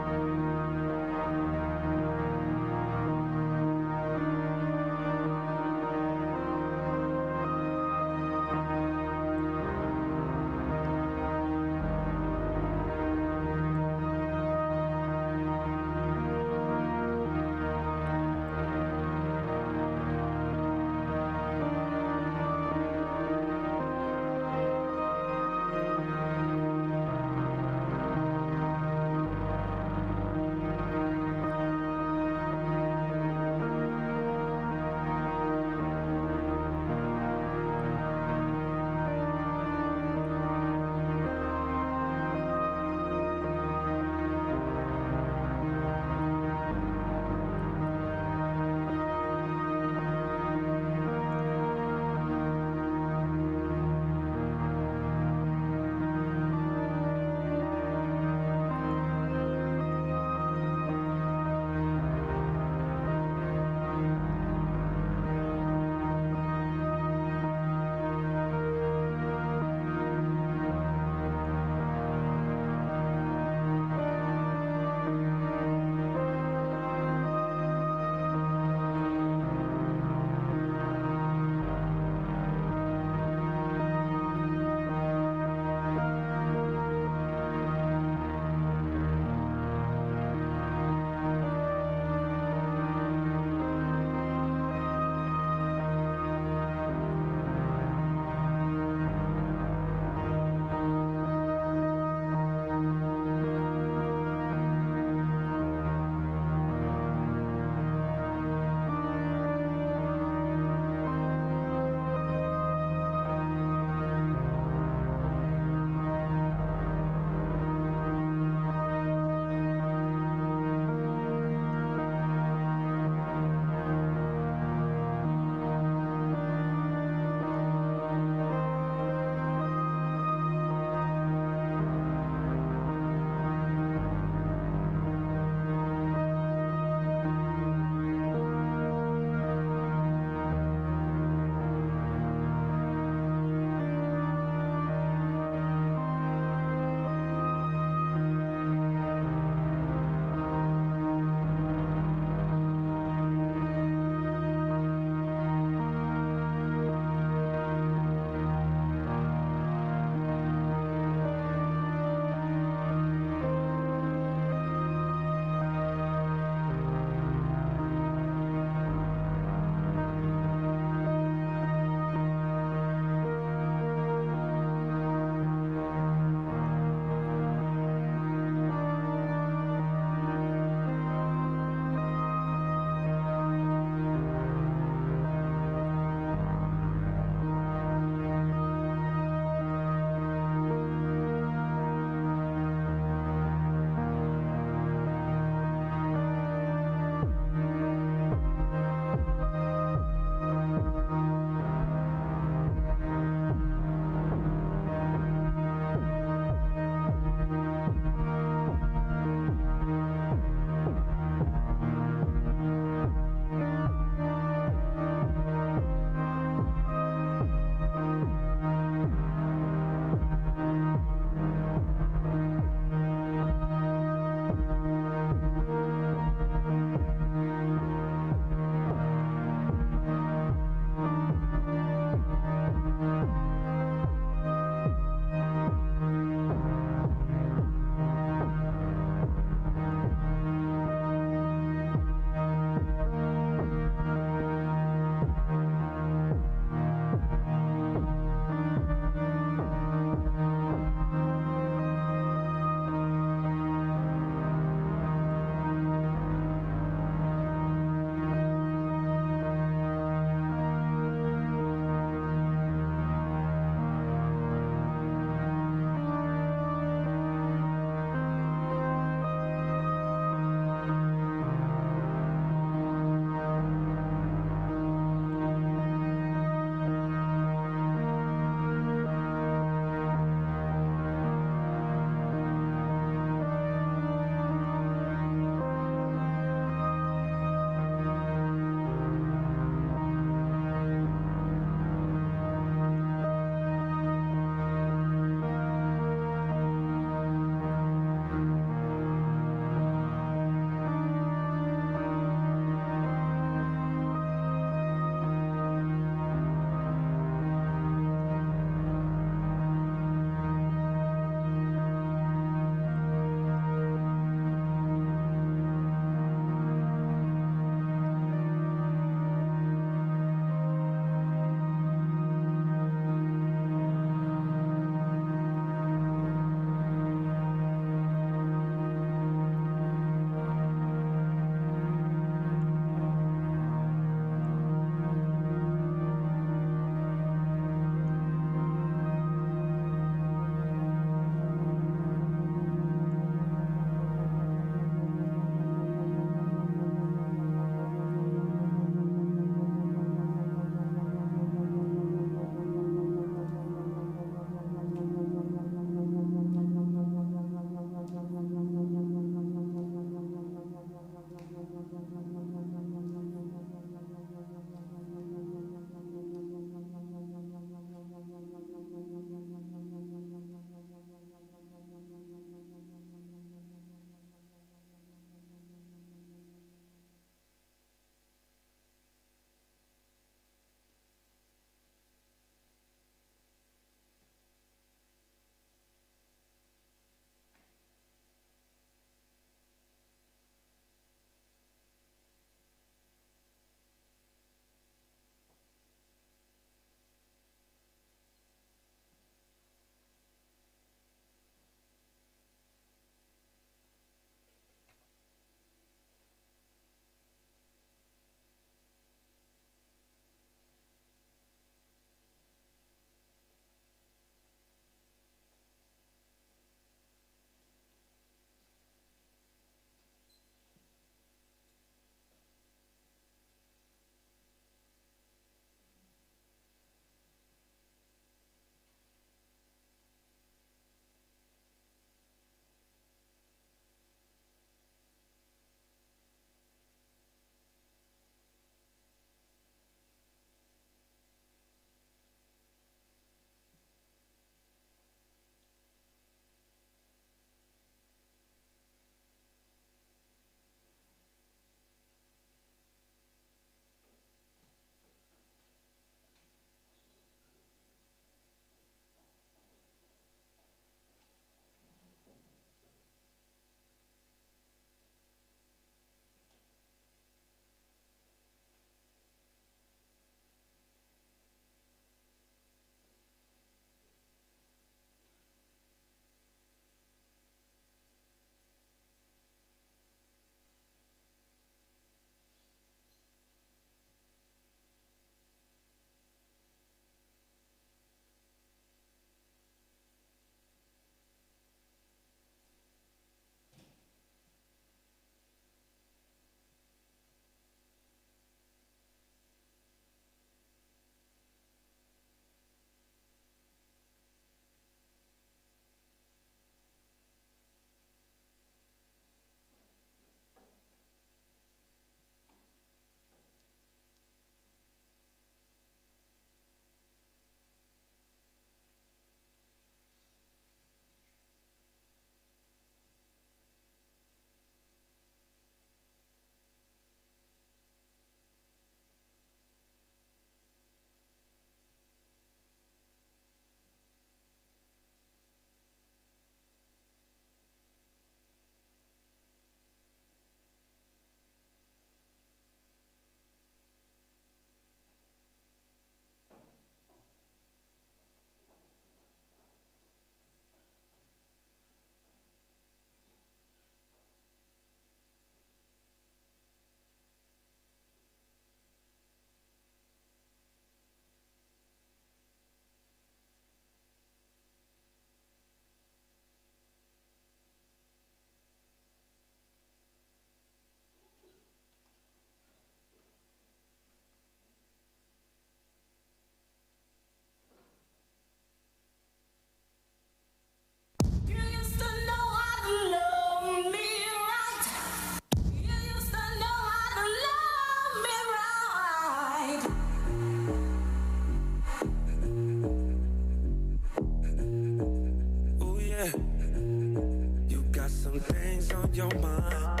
your mind.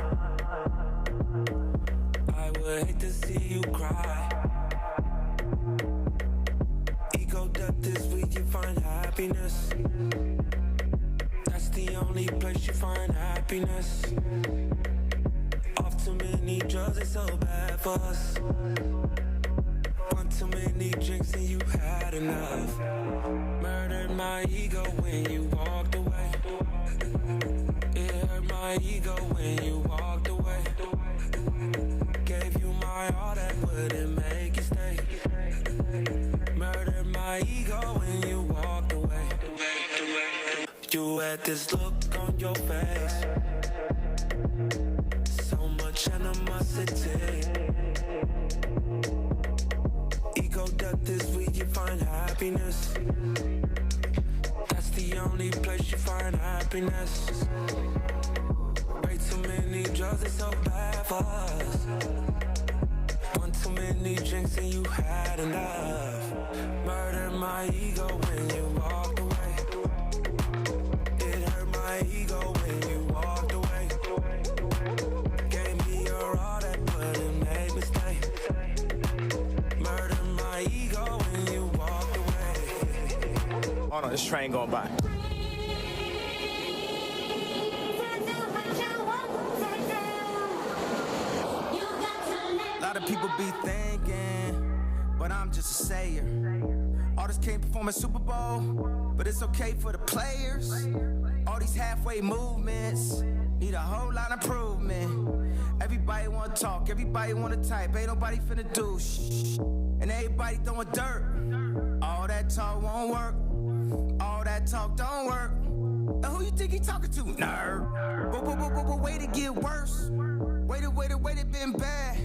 I would hate to see you cry. Ego death is where you find happiness. That's the only place you find happiness. Off too many drugs, it's so bad for us. One too many drinks and you had enough. Murdered my ego when you walked away. It hurt my ego when you walked away. Gave you my all that wouldn't make you stay. Murdered my ego when you walked away. You had this look on your face, so much animosity. Ego death is where you find happiness. That's the only place you find happiness. Way too many drugs, it's so bad for us. One too many drinks and you had enough. Murdered my ego when you walked away. It hurt my ego when you walked away. Gave me your all that wouldn't make me stay. Murdered my ego when you walked away. Hold on, this train going by. A lot of people be thinking, but I'm just a sayer. Artists can't perform at Super Bowl, but it's okay for the players. All these halfway movements need a whole lot of improvement. Everybody wanna talk, everybody wanna type, ain't nobody finna do shh. And everybody throwing dirt. All that talk won't work. All that talk don't work. Now who you think he talking to? Nerd. But wait to get worse. Wait it been bad.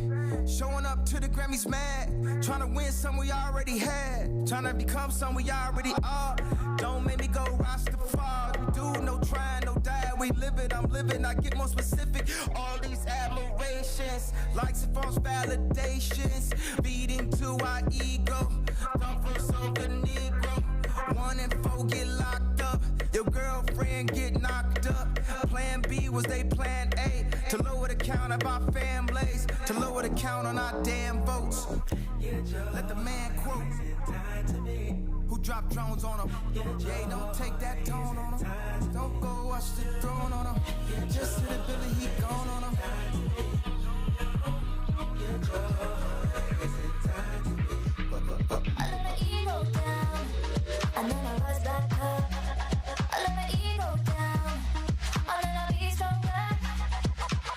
Showing up to the Grammys mad. Trying to win something we already had. Trying to become something we already are. Don't make me go Rastafari. We do no trying, no die. We live it, I'm living. I get more specific. All these admirations, likes and false validations, feeding to our ego. Don't feel so good, Negro. 1 in 4 get locked up. Your girlfriend get knocked up. Plan B was they plan A. To lower the count of our families. To lower the count on our damn votes. Let the man quote. Who dropped drones on him? Yeah, don't take that tone on him. Don't go watch the throne on him. Just hit the Billy, he gone on him. I let my ego down, and then I rise back up. I let my ego down, and then I be stronger.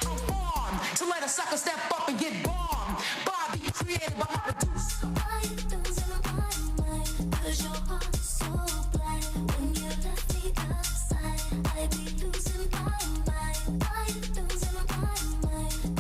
I'm born to let a sucker step up and get bombed. Bobby created by my producer. Why you losing my mind? 'Cause your heart is so blind. When you left me outside, I be losing my mind. Why you losing my mind?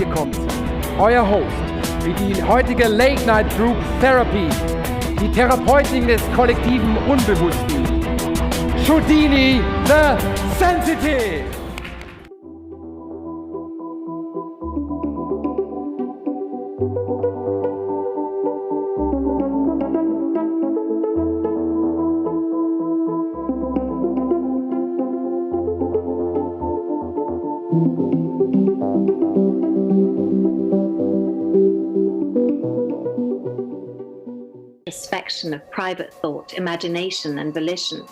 hier kommt euer Host für die heutige Late Night Group Therapy, die Therapeutin des kollektiven Unbewussten, Houdini the Sensitive. Inspection of private thought, imagination, and volition.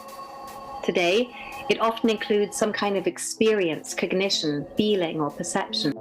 Today, it often includes some kind of experience, cognition, feeling, or perception.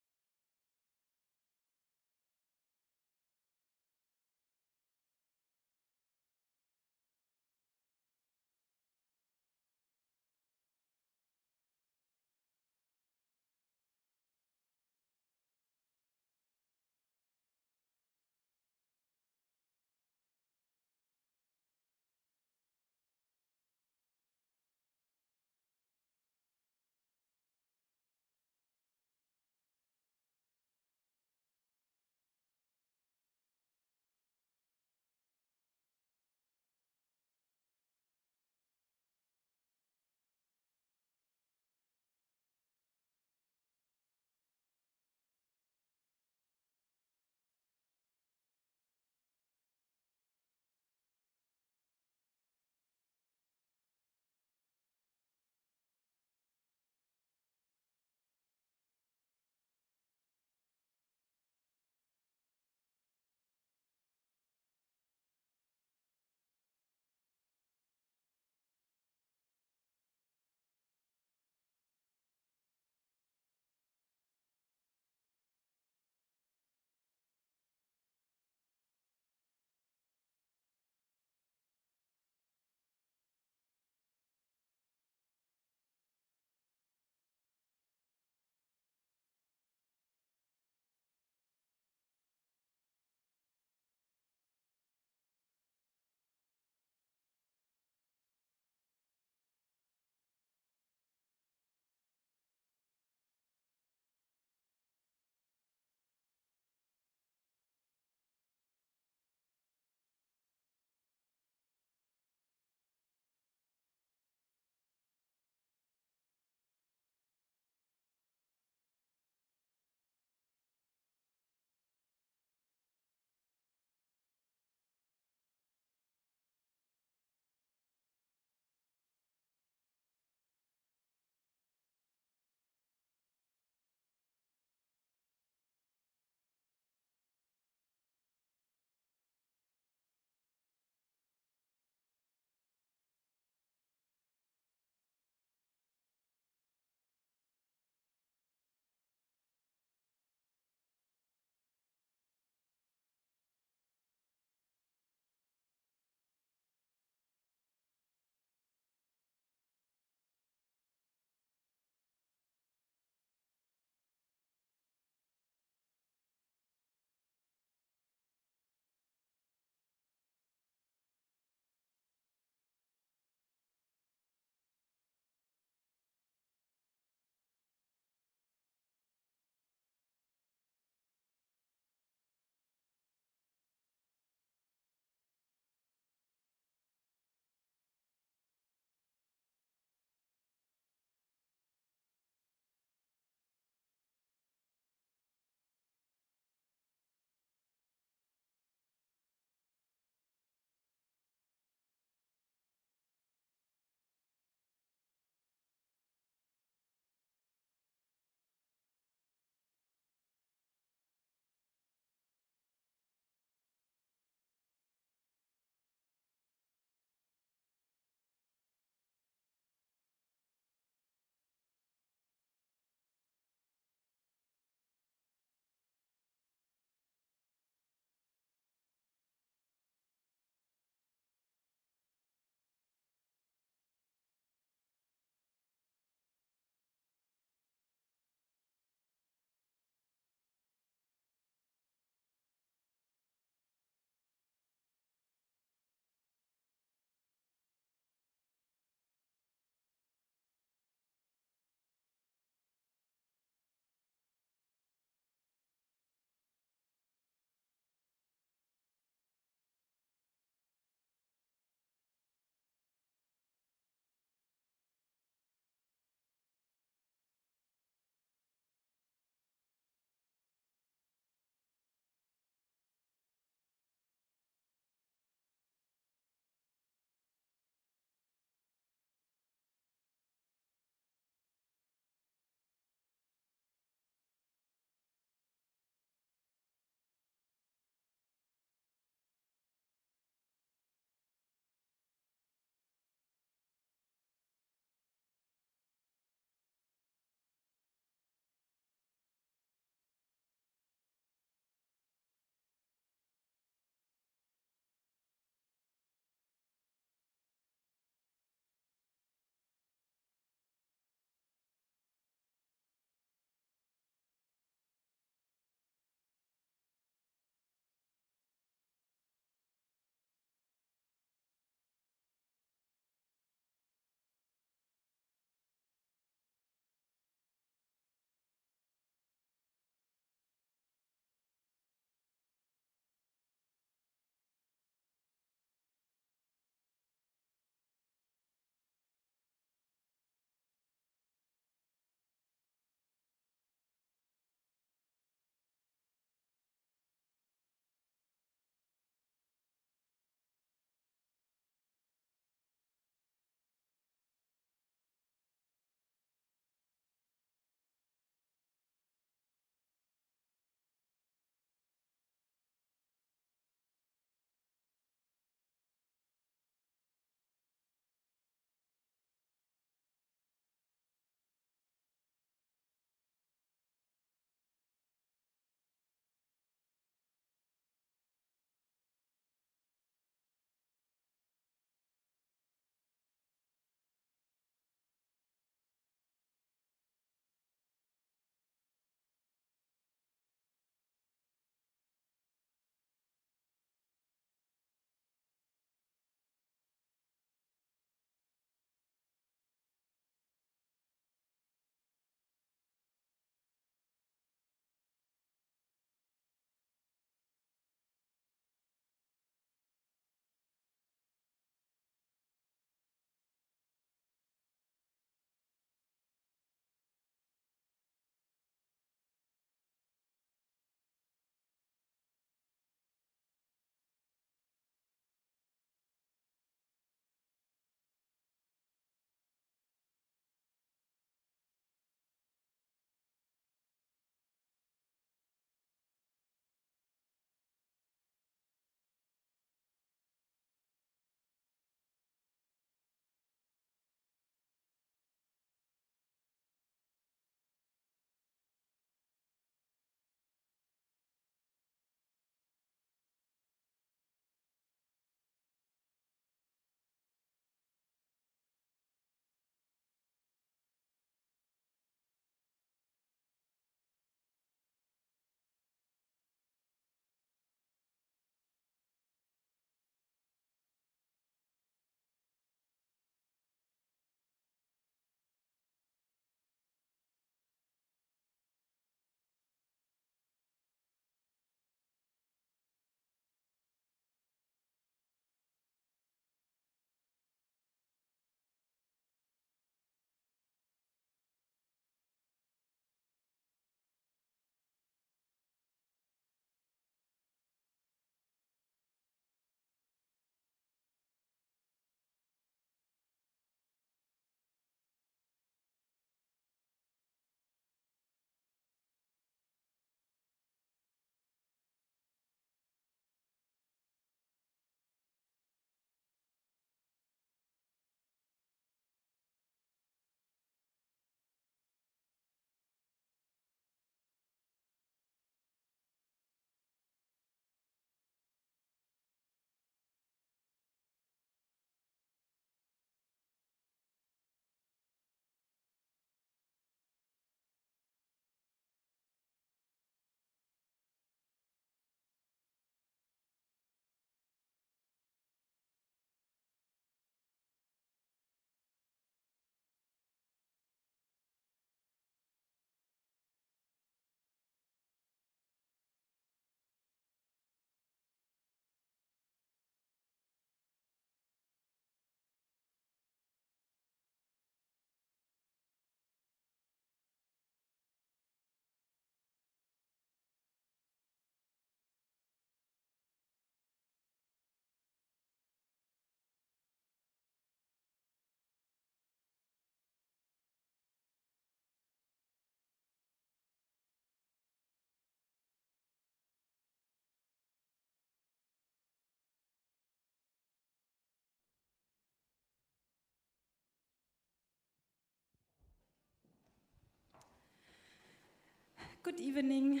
Good evening.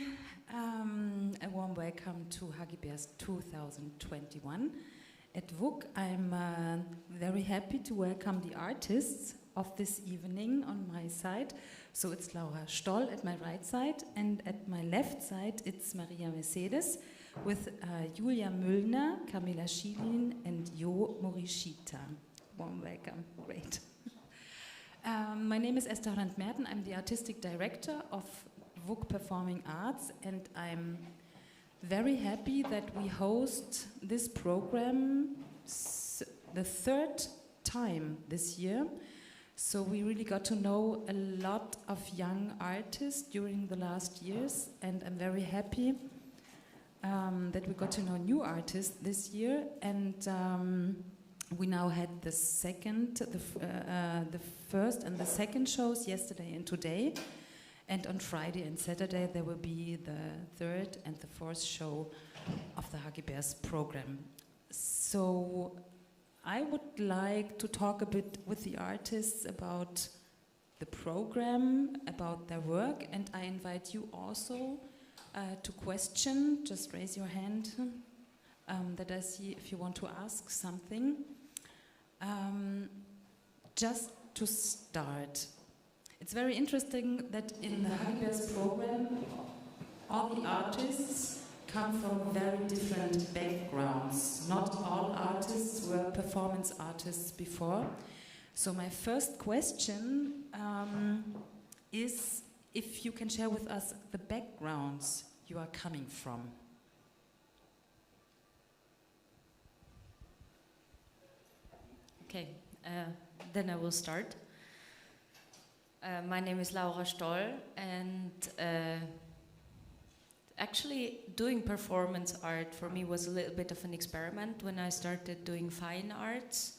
A warm welcome to HUGGY BEARS 2021. At WUG, I'm very happy to welcome the artists of this evening on my side. So it's Laura Stoll at my right side, and at my left side it's Maria Mercedes with Julia Müllner, Camilla Schilin and Jo Morishita. Warm welcome. Great. My name is Esther Holland-Merten. I'm the artistic director of WUG Performing Arts, and I'm very happy that we host this program the third time this year. So we really got to know a lot of young artists during the last years, and I'm very happy that we got to know new artists this year. And we now had the first and the second shows yesterday and today. And on Friday and Saturday there will be the third and the fourth show of the HUGGY BEARS program. So I would like to talk a bit with the artists about the program, about their work, and I invite you also to question. Just raise your hand that I see if you want to ask something. Just to start, it's very interesting that in the HUGGY BEARS program, all the artists come from very different backgrounds. Not all artists were performance artists before. So my first question is if you can share with us the backgrounds you are coming from. Okay, then I will start. My name is Laura Stoll, and actually doing performance art for me was a little bit of an experiment when I started doing fine arts.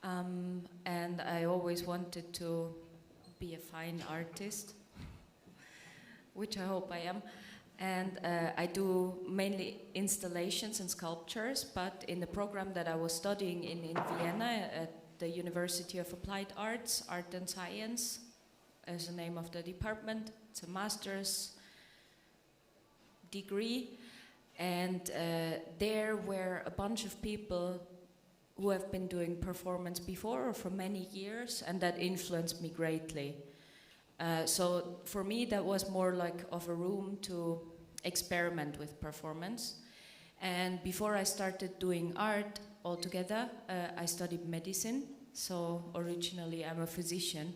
And I always wanted to be a fine artist, which I hope I am. And I do mainly installations and sculptures, but in the program that I was studying in Vienna at the University of Applied Arts, Art and Science, as the name of the department. It's a master's degree, and there were a bunch of people who have been doing performance before or for many years, and that influenced me greatly. So for me that was more like of a room to experiment with performance. And before I started doing art altogether, I studied medicine. So originally I'm a physician.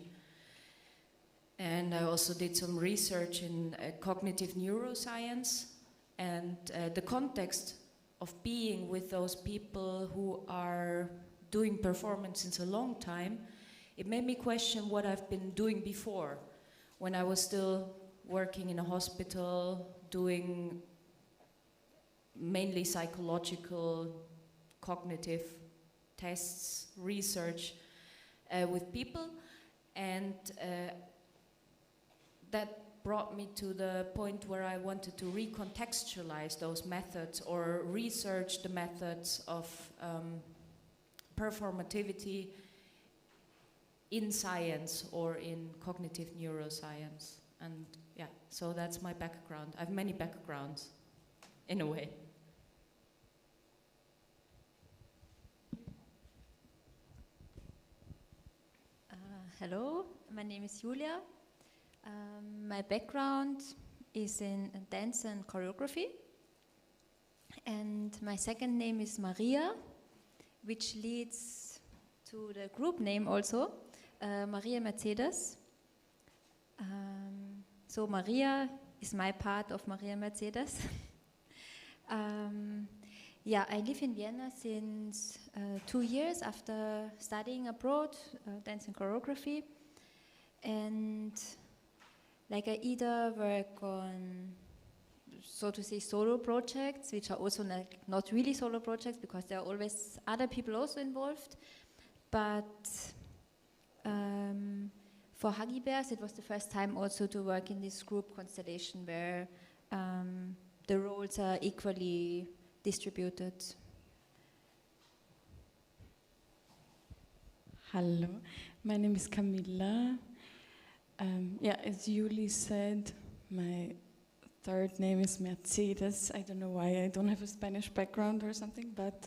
And I also did some research in cognitive neuroscience. And the context of being with those people who are doing performance since a long time, it made me question what I've been doing before, when I was still working in a hospital, doing mainly psychological, cognitive tests, research with people. And that brought me to the point where I wanted to recontextualize those methods or research the methods of performativity in science or in cognitive neuroscience. And yeah, so that's my background. I have many backgrounds, in a way. Hello, my name is Julia. My background is in dance and choreography. And my second name is Maria, which leads to the group name also, Maria Mercedes. So Maria is my part of Maria Mercedes. Yeah, I live in Vienna since 2 years after studying abroad, dance and choreography. And like I either work on, so to say, solo projects, which are also not really solo projects because there are always other people also involved. But for HUGGY BEARS, it was the first time also to work in this group constellation where the roles are equally distributed. Hello, my name is Camilla. Yeah, as Julie said, My third name is Mercedes. I don't know why I don't have a Spanish background or something, but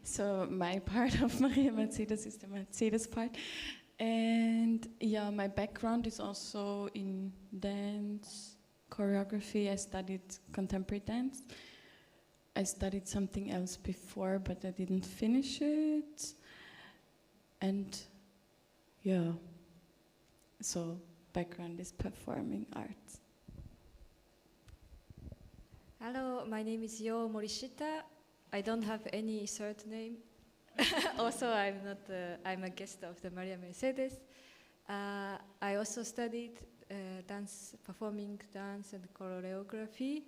so my part of Maria Mercedes is the Mercedes part. And yeah, my background is also in dance, choreography. I studied contemporary dance. I studied something else before, but I didn't finish it. And yeah, so background is performing arts. Hello, my name is Yo Morishita. I don't have any surname. Also, I'm a guest of the Maria Mercedes. I also studied dance, performing dance and choreography.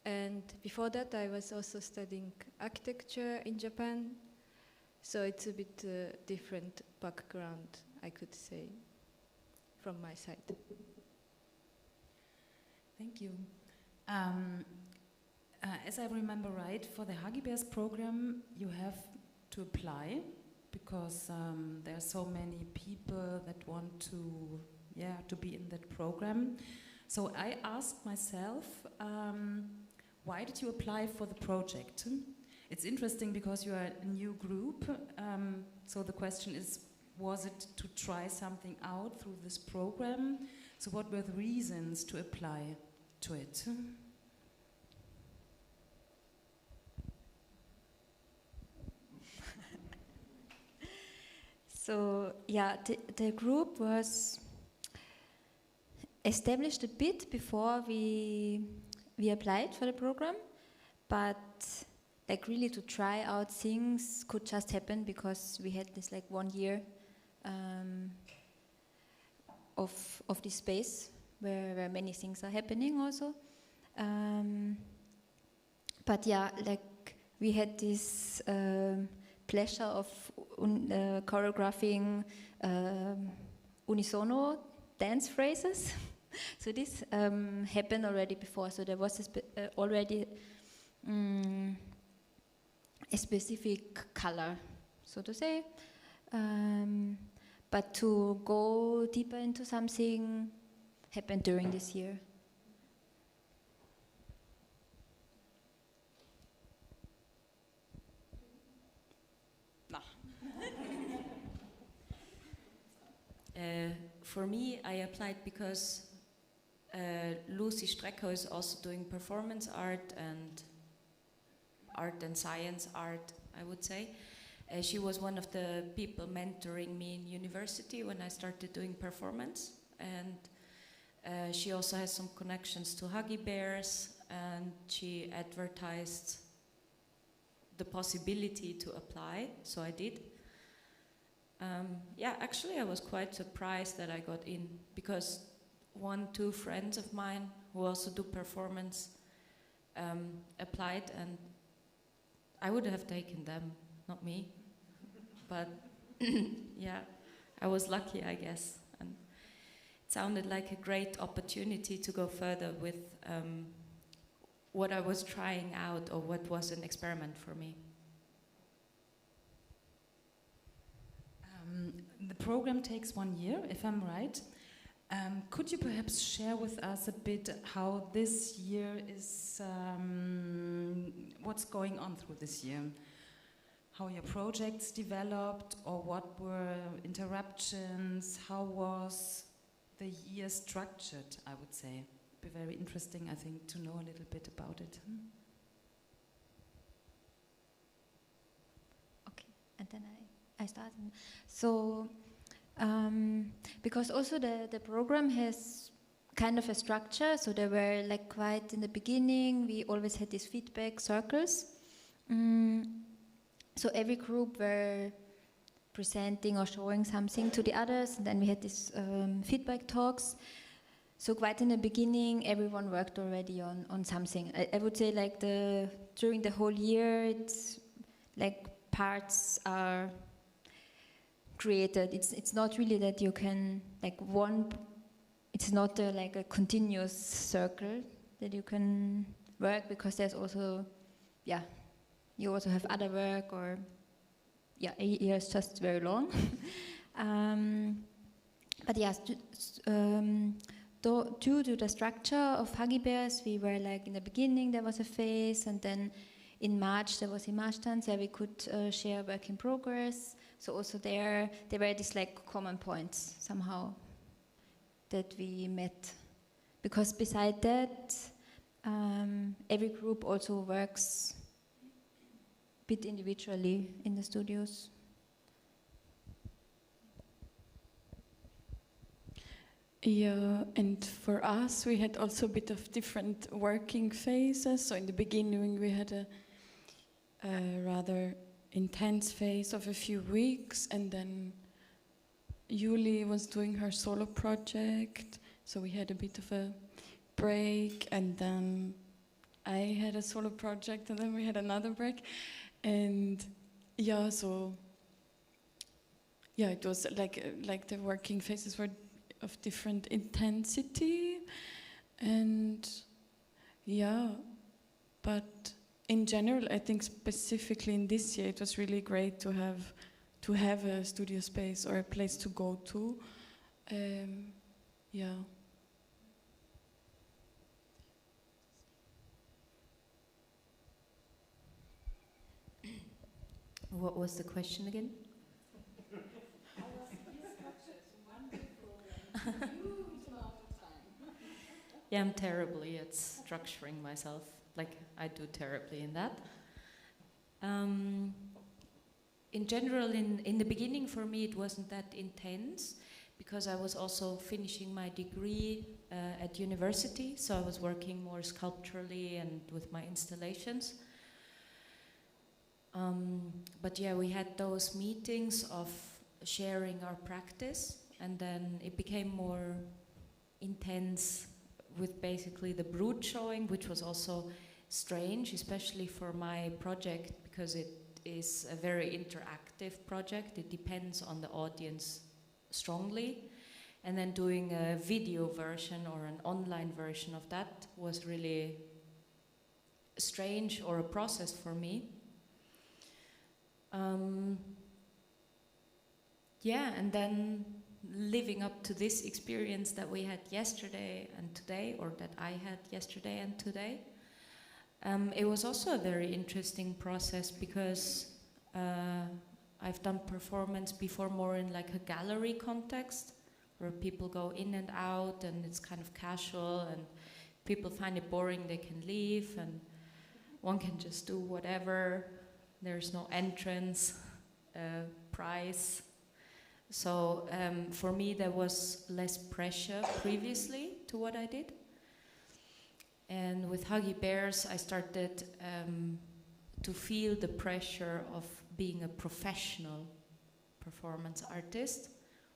And before that, I was also studying architecture in Japan. So it's a bit different background, I could say, from my side. Thank you. As I remember right, for the HUGGY BEARS program, you have to apply because there are so many people that want to be in that program. So I asked myself, why did you apply for the project? It's interesting because you are a new group. So the question is, was it to try something out through this program? So what were the reasons to apply to it? So yeah, the group was established a bit before we applied for the program, but like really to try out things could just happen because we had this like 1 year of this space where many things are happening also. But yeah, like we had this pleasure of choreographing unisono dance phrases. So this happened already before, so there was already a specific color, so to say. But to go deeper into something happened during this year. For me, I applied because Lucy Strecker is also doing performance art and science art, I would say. She was one of the people mentoring me in university when I started doing performance, and she also has some connections to HUGGY BEARS, and she advertised the possibility to apply, so I did. Yeah, actually I was quite surprised that I got in, because 1-2 friends of mine who also do performance applied, and I would have taken them, not me. But yeah, I was lucky, I guess. And it sounded like a great opportunity to go further with what I was trying out, or what was an experiment for me. The program takes 1 year, if I'm right. Could you perhaps share with us a bit how this year is, what's going on through this year? How your projects developed, or what were interruptions? How was the year structured, I would say? It'd be very interesting, I think, to know a little bit about it. Okay, and then I start. So, because also the program has kind of a structure, so there were like quite in the beginning, we always had these feedback circles. So every group were presenting or showing something to the others, and then we had these feedback talks. So quite in the beginning, everyone worked already on something. I would say like during the whole year, it's like parts are created. It's not really that you can like it's not like a continuous circle that you can work, because there's also, yeah, you also have other work, or yeah, a year is just very long. But yes, due to the structure of HUGGY BEARS, we were like in the beginning there was a phase, and then in March there was Imagstanz, we could share work in progress. So also there were these like common points somehow that we met. Because beside that, every group also works a bit individually in the studios. Yeah, and for us, we had also a bit of different working phases. So in the beginning, we had a rather intense phase of a few weeks, and then Julie was doing her solo project, so we had a bit of a break, and then I had a solo project, and then we had another break, and yeah, so yeah, it was like the working phases were of different intensity, and yeah, but in general, I think specifically in this year, it was really great to have a studio space or a place to go to. Yeah. What was the question again? Yeah, I'm terribly at structuring myself. Like, I do terribly in that. In general, in the beginning for me it wasn't that intense, because I was also finishing my degree at university, so I was working more sculpturally and with my installations. But yeah, we had those meetings of sharing our practice, and then it became more intense with basically the brood showing, which was also strange, especially for my project, because it is a very interactive project. It depends on the audience strongly. And then doing a video version or an online version of that was really strange, or a process for me. Yeah, and then living up to this experience that we had yesterday and today, or that I had yesterday and today, it was also a very interesting process, because I've done performance before more in like a gallery context, where people go in and out and it's kind of casual, and people find it boring, they can leave, and one can just do whatever. There's no entrance, price. So for me there was less pressure previously to what I did. And with HUGGY BEARS I started to feel the pressure of being a professional performance artist,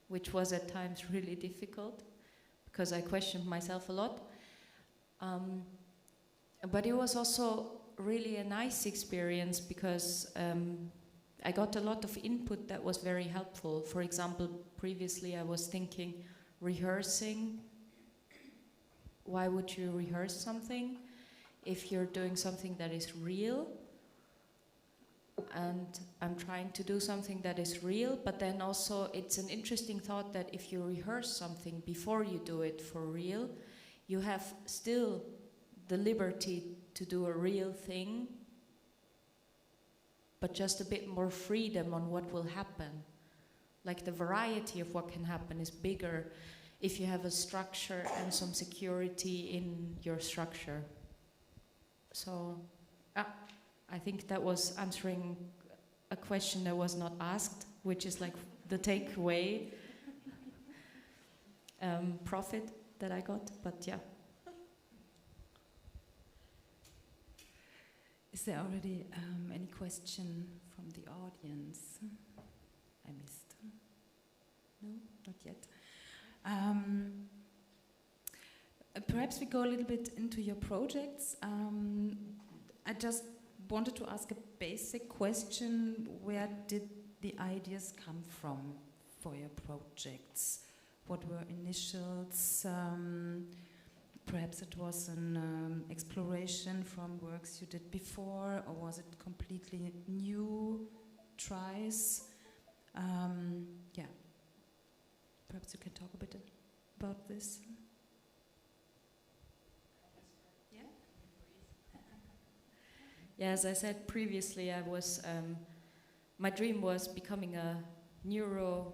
which was at times really difficult, because I questioned myself a lot. But it was also really a nice experience, because I got a lot of input that was very helpful. For example, previously I was thinking, rehearsing. Why would you rehearse something if you're doing something that is real? And I'm trying to do something that is real, but then also it's an interesting thought that if you rehearse something before you do it for real, you have still the liberty to do a real thing, but just a bit more freedom on what will happen. Like the variety of what can happen is bigger if you have a structure and some security in your structure. So I think that was answering a question that was not asked, which is like the takeaway profit that I got, but yeah. Is there already any question from the audience? I missed. No, not yet. Perhaps we go a little bit into your projects. I just wanted to ask a basic question. Where did the ideas come from for your projects? What were initials? Perhaps it was an exploration from works you did before, or was it completely new tries? Yeah. Perhaps you can talk a bit about this. Yeah, as I said previously, my dream was becoming a neuro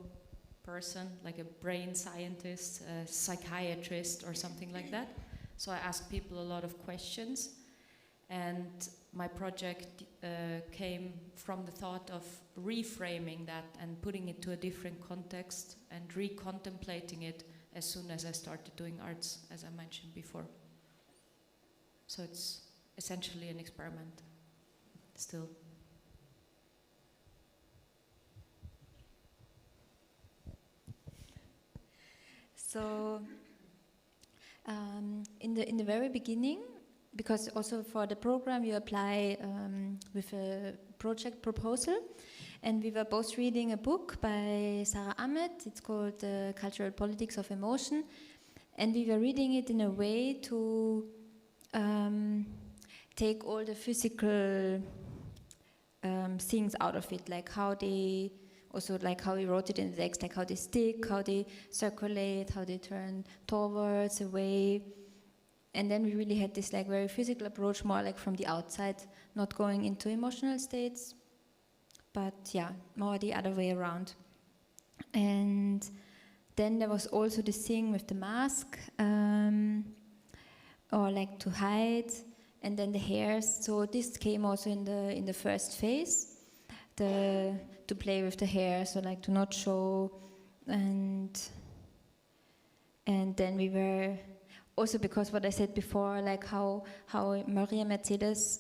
person, like a brain scientist, a psychiatrist or something like that. So I asked people a lot of questions, and my project came from the thought of reframing that and putting it to a different context and recontemplating it as soon as I started doing arts, as I mentioned before. So it's essentially an experiment still. So in the very beginning, because also for the program you apply with a project proposal, and we were both reading a book by Sarah Ahmed. It's called The Cultural Politics of Emotion, and we were reading it in a way to take all the physical things out of it, like how they also, like how we wrote it in the text, like how they stick, how they circulate, how they turn towards, away. And then we really had this like very physical approach, more like from the outside, not going into emotional states, but yeah, more the other way around. And then there was also this thing with the mask, or like to hide, and then the hairs. So this came also in the first phase, to play with the hair, so like to not show, and then we were also, because what I said before, like how Maria Mercedes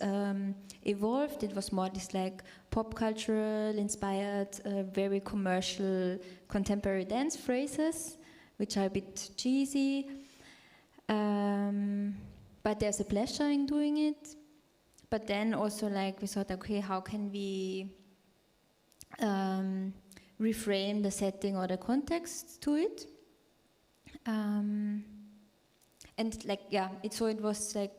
evolved, it was more this like pop cultural inspired, very commercial contemporary dance phrases, which are a bit cheesy, but there's a pleasure in doing it. But then also like we thought, okay, how can we reframe the setting or the context to it? And like, yeah, it was like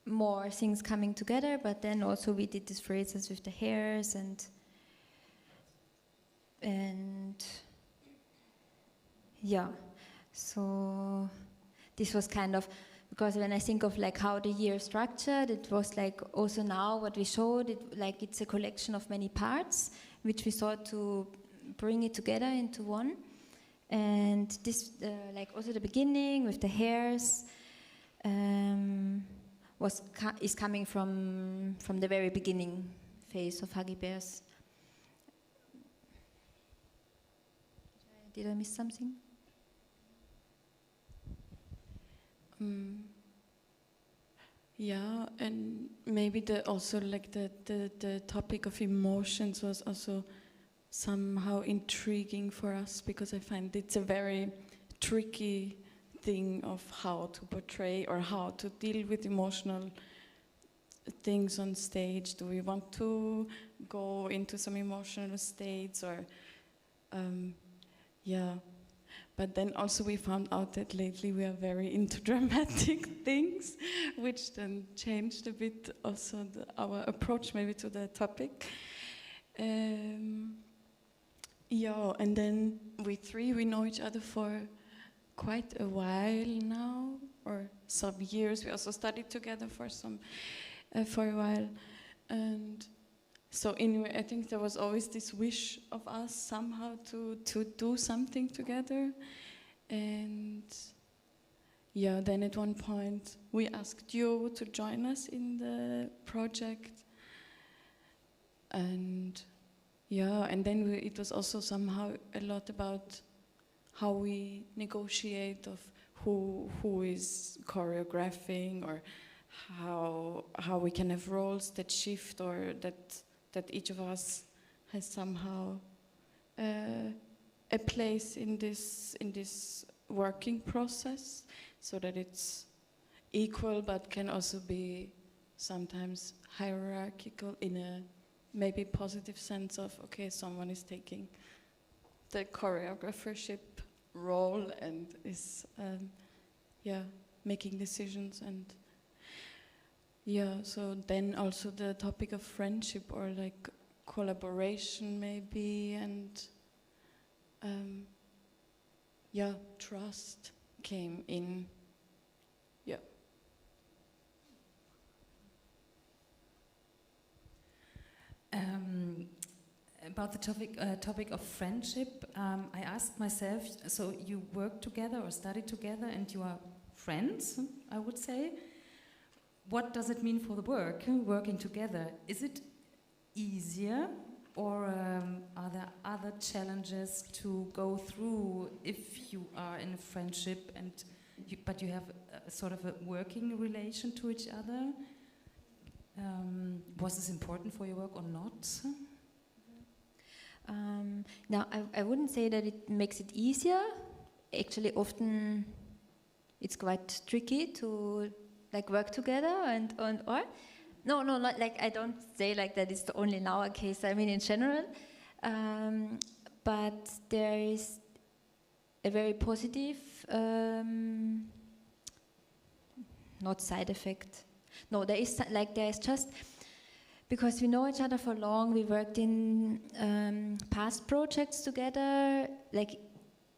more things coming together, but then also we did these phrases with the hairs and yeah, so this was kind of, because when I think of like how the year is structured, it was like also now what we showed, like it's a collection of many parts, which we thought to bring it together into one. And this, like also the beginning with the hairs, is coming from the very beginning phase of HUGGY BEARS. Did I miss something? Yeah, and maybe also like the topic of emotions was also somehow intriguing for us, because I find it's a very tricky thing of how to portray or how to deal with emotional things on stage. Do we want to go into some emotional states or yeah. But then also we found out that lately we are very into dramatic things, which then changed a bit also our approach maybe to the topic. Yeah, and then we know each other for quite a while now, or some years. We also studied together for a while, and so anyway, I think there was always this wish of us somehow to do something together, and yeah, then at one point we asked you to join us in the project, and yeah, and then it was also somehow a lot about how we negotiate of who is choreographing, or how we can have roles that shift, or that each of us has somehow a place in this working process, so that it's equal but can also be sometimes hierarchical in a maybe positive sense of, okay, someone is taking the choreographership role and is making decisions, and yeah, so then also the topic of friendship or like collaboration maybe, and trust came in. Yeah. about the topic of friendship, I asked myself, so you work together or study together and you are friends, I would say. What does it mean for the working together? Is it easier, or are there other challenges to go through if you are in a friendship but you have a sort of a working relation to each other? Was this important for your work or not? Now, I wouldn't say that it makes it easier. Actually, often it's quite tricky to like work together and or. No, not like, I don't say like that it's only in our case, I mean in general. But there is a very positive, not side effect. No, there is just, because we know each other for long, we worked in past projects together, like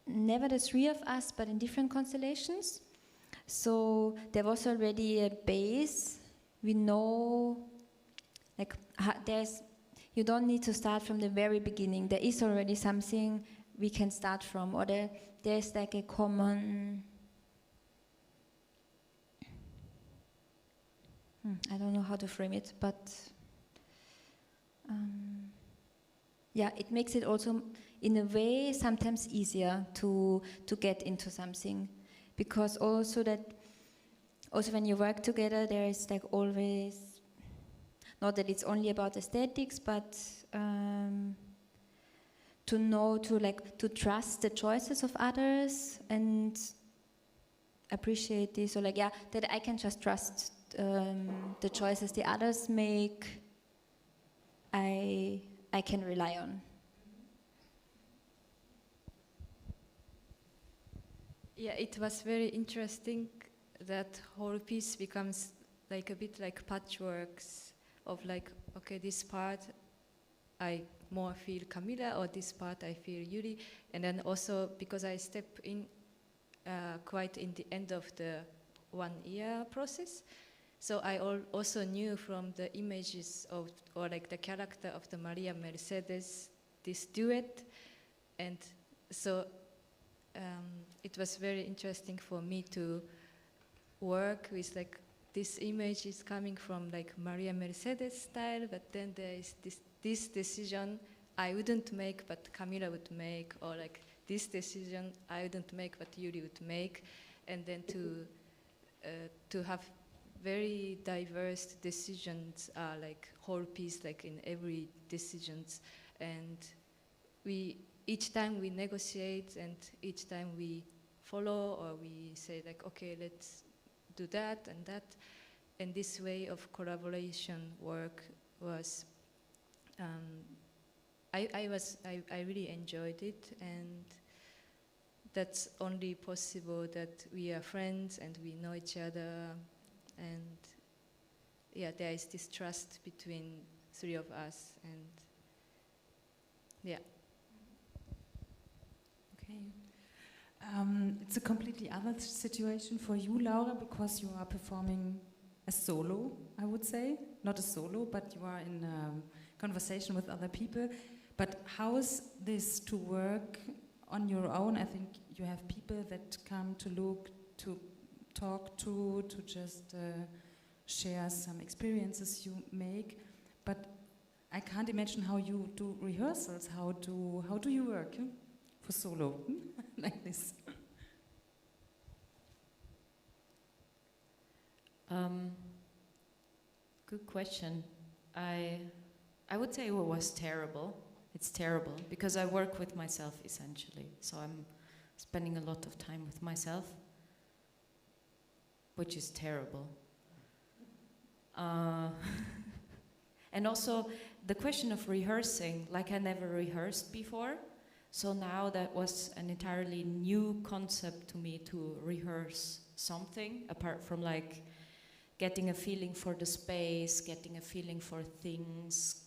never the three of us, but in different constellations. So there was already a base. We know, like, you don't need to start from the very beginning. There is already something we can start from, or there's like a common, I don't know how to frame it, but yeah, it makes it also, in a way, sometimes easier to get into something, because also when you work together, there is like always, not that it's only about aesthetics, but to know, to trust the choices of others and appreciate this, or that I can just trust the choices the others make, I can rely on. Yeah, it was very interesting that whole piece becomes like a bit like patchworks of like, okay, this part I more feel Camila, or this part I feel Yuri, and then also because I step in quite in the end of the 1 year process, so I also knew from the images of, or like the character of the Maria Mercedes, this duet, and so it was very interesting for me to work with like this image is coming from like Maria Mercedes style, but then there is this decision I wouldn't make but Camila would make, or like this decision I wouldn't make but Yuri would make, and then to have very diverse decisions are like whole piece, like in every decisions, and each time we negotiate and each time we follow, or we say like, okay, let's do that and that, and this way of collaboration work was I really enjoyed it, and that's only possible that we are friends and we know each other, and yeah, there is this trust between three of us, and yeah. Okay. It's a completely other situation for you, Laura, because you are performing a solo, I would say. Not a solo, but you are in conversation with other people. But how is this to work on your own? I think you have people that come to look, to talk to just share some experiences you make. But I can't imagine how you do rehearsals. How do you work for solo like this? Good question. I would say it was terrible. It's terrible because I work with myself essentially. So I'm spending a lot of time with myself, which is terrible. And also the question of rehearsing, like I never rehearsed before. So now that was an entirely new concept to me, to rehearse something apart from like getting a feeling for the space, getting a feeling for things,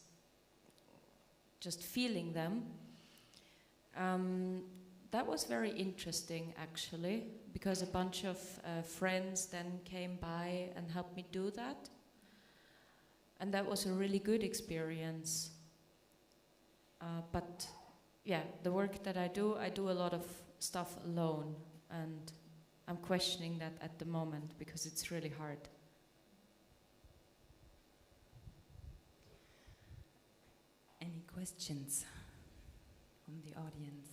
just feeling them. That was very interesting actually, because a bunch of friends then came by and helped me do that. And that was a really good experience. But yeah, the work that I do a lot of stuff alone, and I'm questioning that at the moment because it's really hard. Any questions from the audience?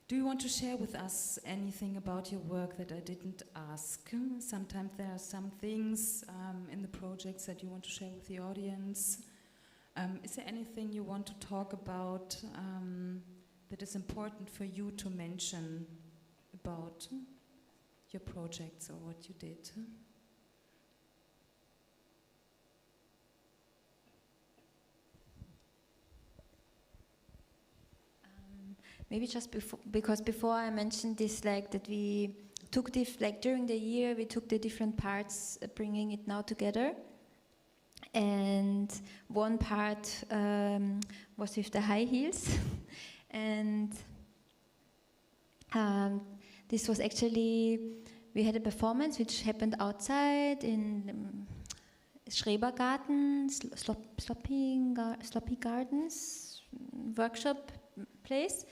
Do you want to share with us anything about your work that I didn't ask? Sometimes there are some things in the projects that you want to share with the audience. Is there anything you want to talk about that is important for you to mention about your projects or what you did? Maybe just because before I mentioned this, like that we took during the year we took the different parts, bringing it now together. And one part was with the high heels, and this was actually, we had a performance which happened outside in Schrebergarten, Sloppy Gardens workshop place.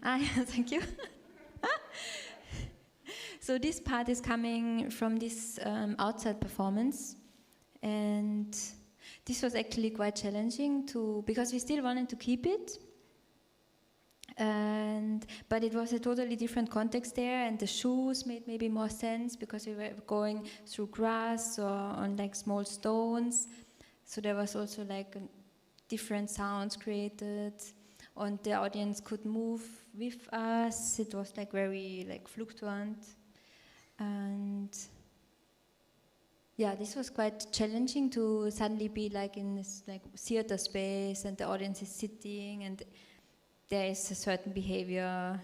Thank you. So this part is coming from this outside performance, and this was actually quite challenging because we still wanted to keep it, but it was a totally different context there, and the shoes made maybe more sense because we were going through grass or on like small stones, so there was also like different sounds created. And the audience could move with us. It was like very like fluctuant, and yeah, this was quite challenging to suddenly be like in this like theater space, and the audience is sitting, and there is a certain behavior.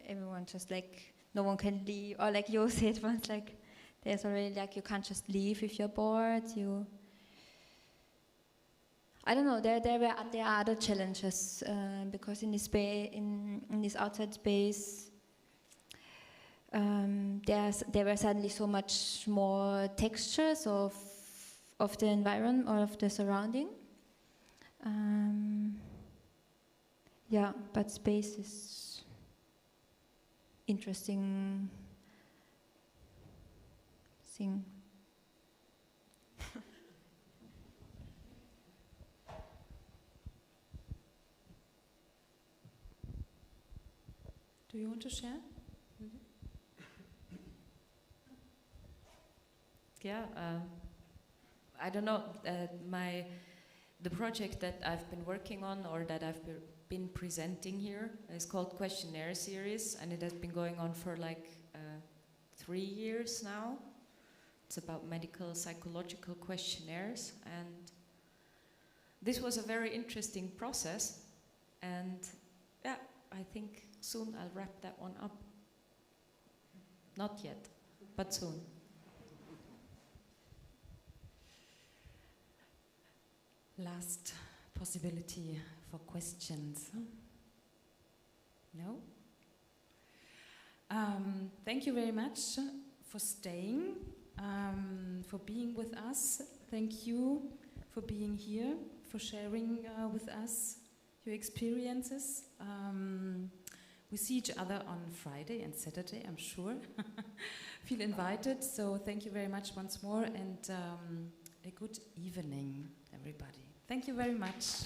Everyone just like no one can leave, or like you said once, like there's already like you can't just leave if you're bored. I don't know. There are other challenges because in this in this outside space, there were suddenly so much more textures of the environment or of the surrounding. Yeah, but space is interesting thing. Do you want to share? Yeah, I don't know. The project that I've been working on, or that I've been presenting here, is called Questionnaire Series, and it has been going on for like 3 years now. It's about medical psychological questionnaires, and this was a very interesting process, and yeah, I think soon I'll wrap that one up. Not yet, but soon. Last possibility for questions. No? Thank you very much for staying, for being with us. Thank you for being here, for sharing with us your experiences. We see each other on Friday and Saturday, I'm sure. Feel invited, so thank you very much once more, and a good evening, everybody. Thank you very much.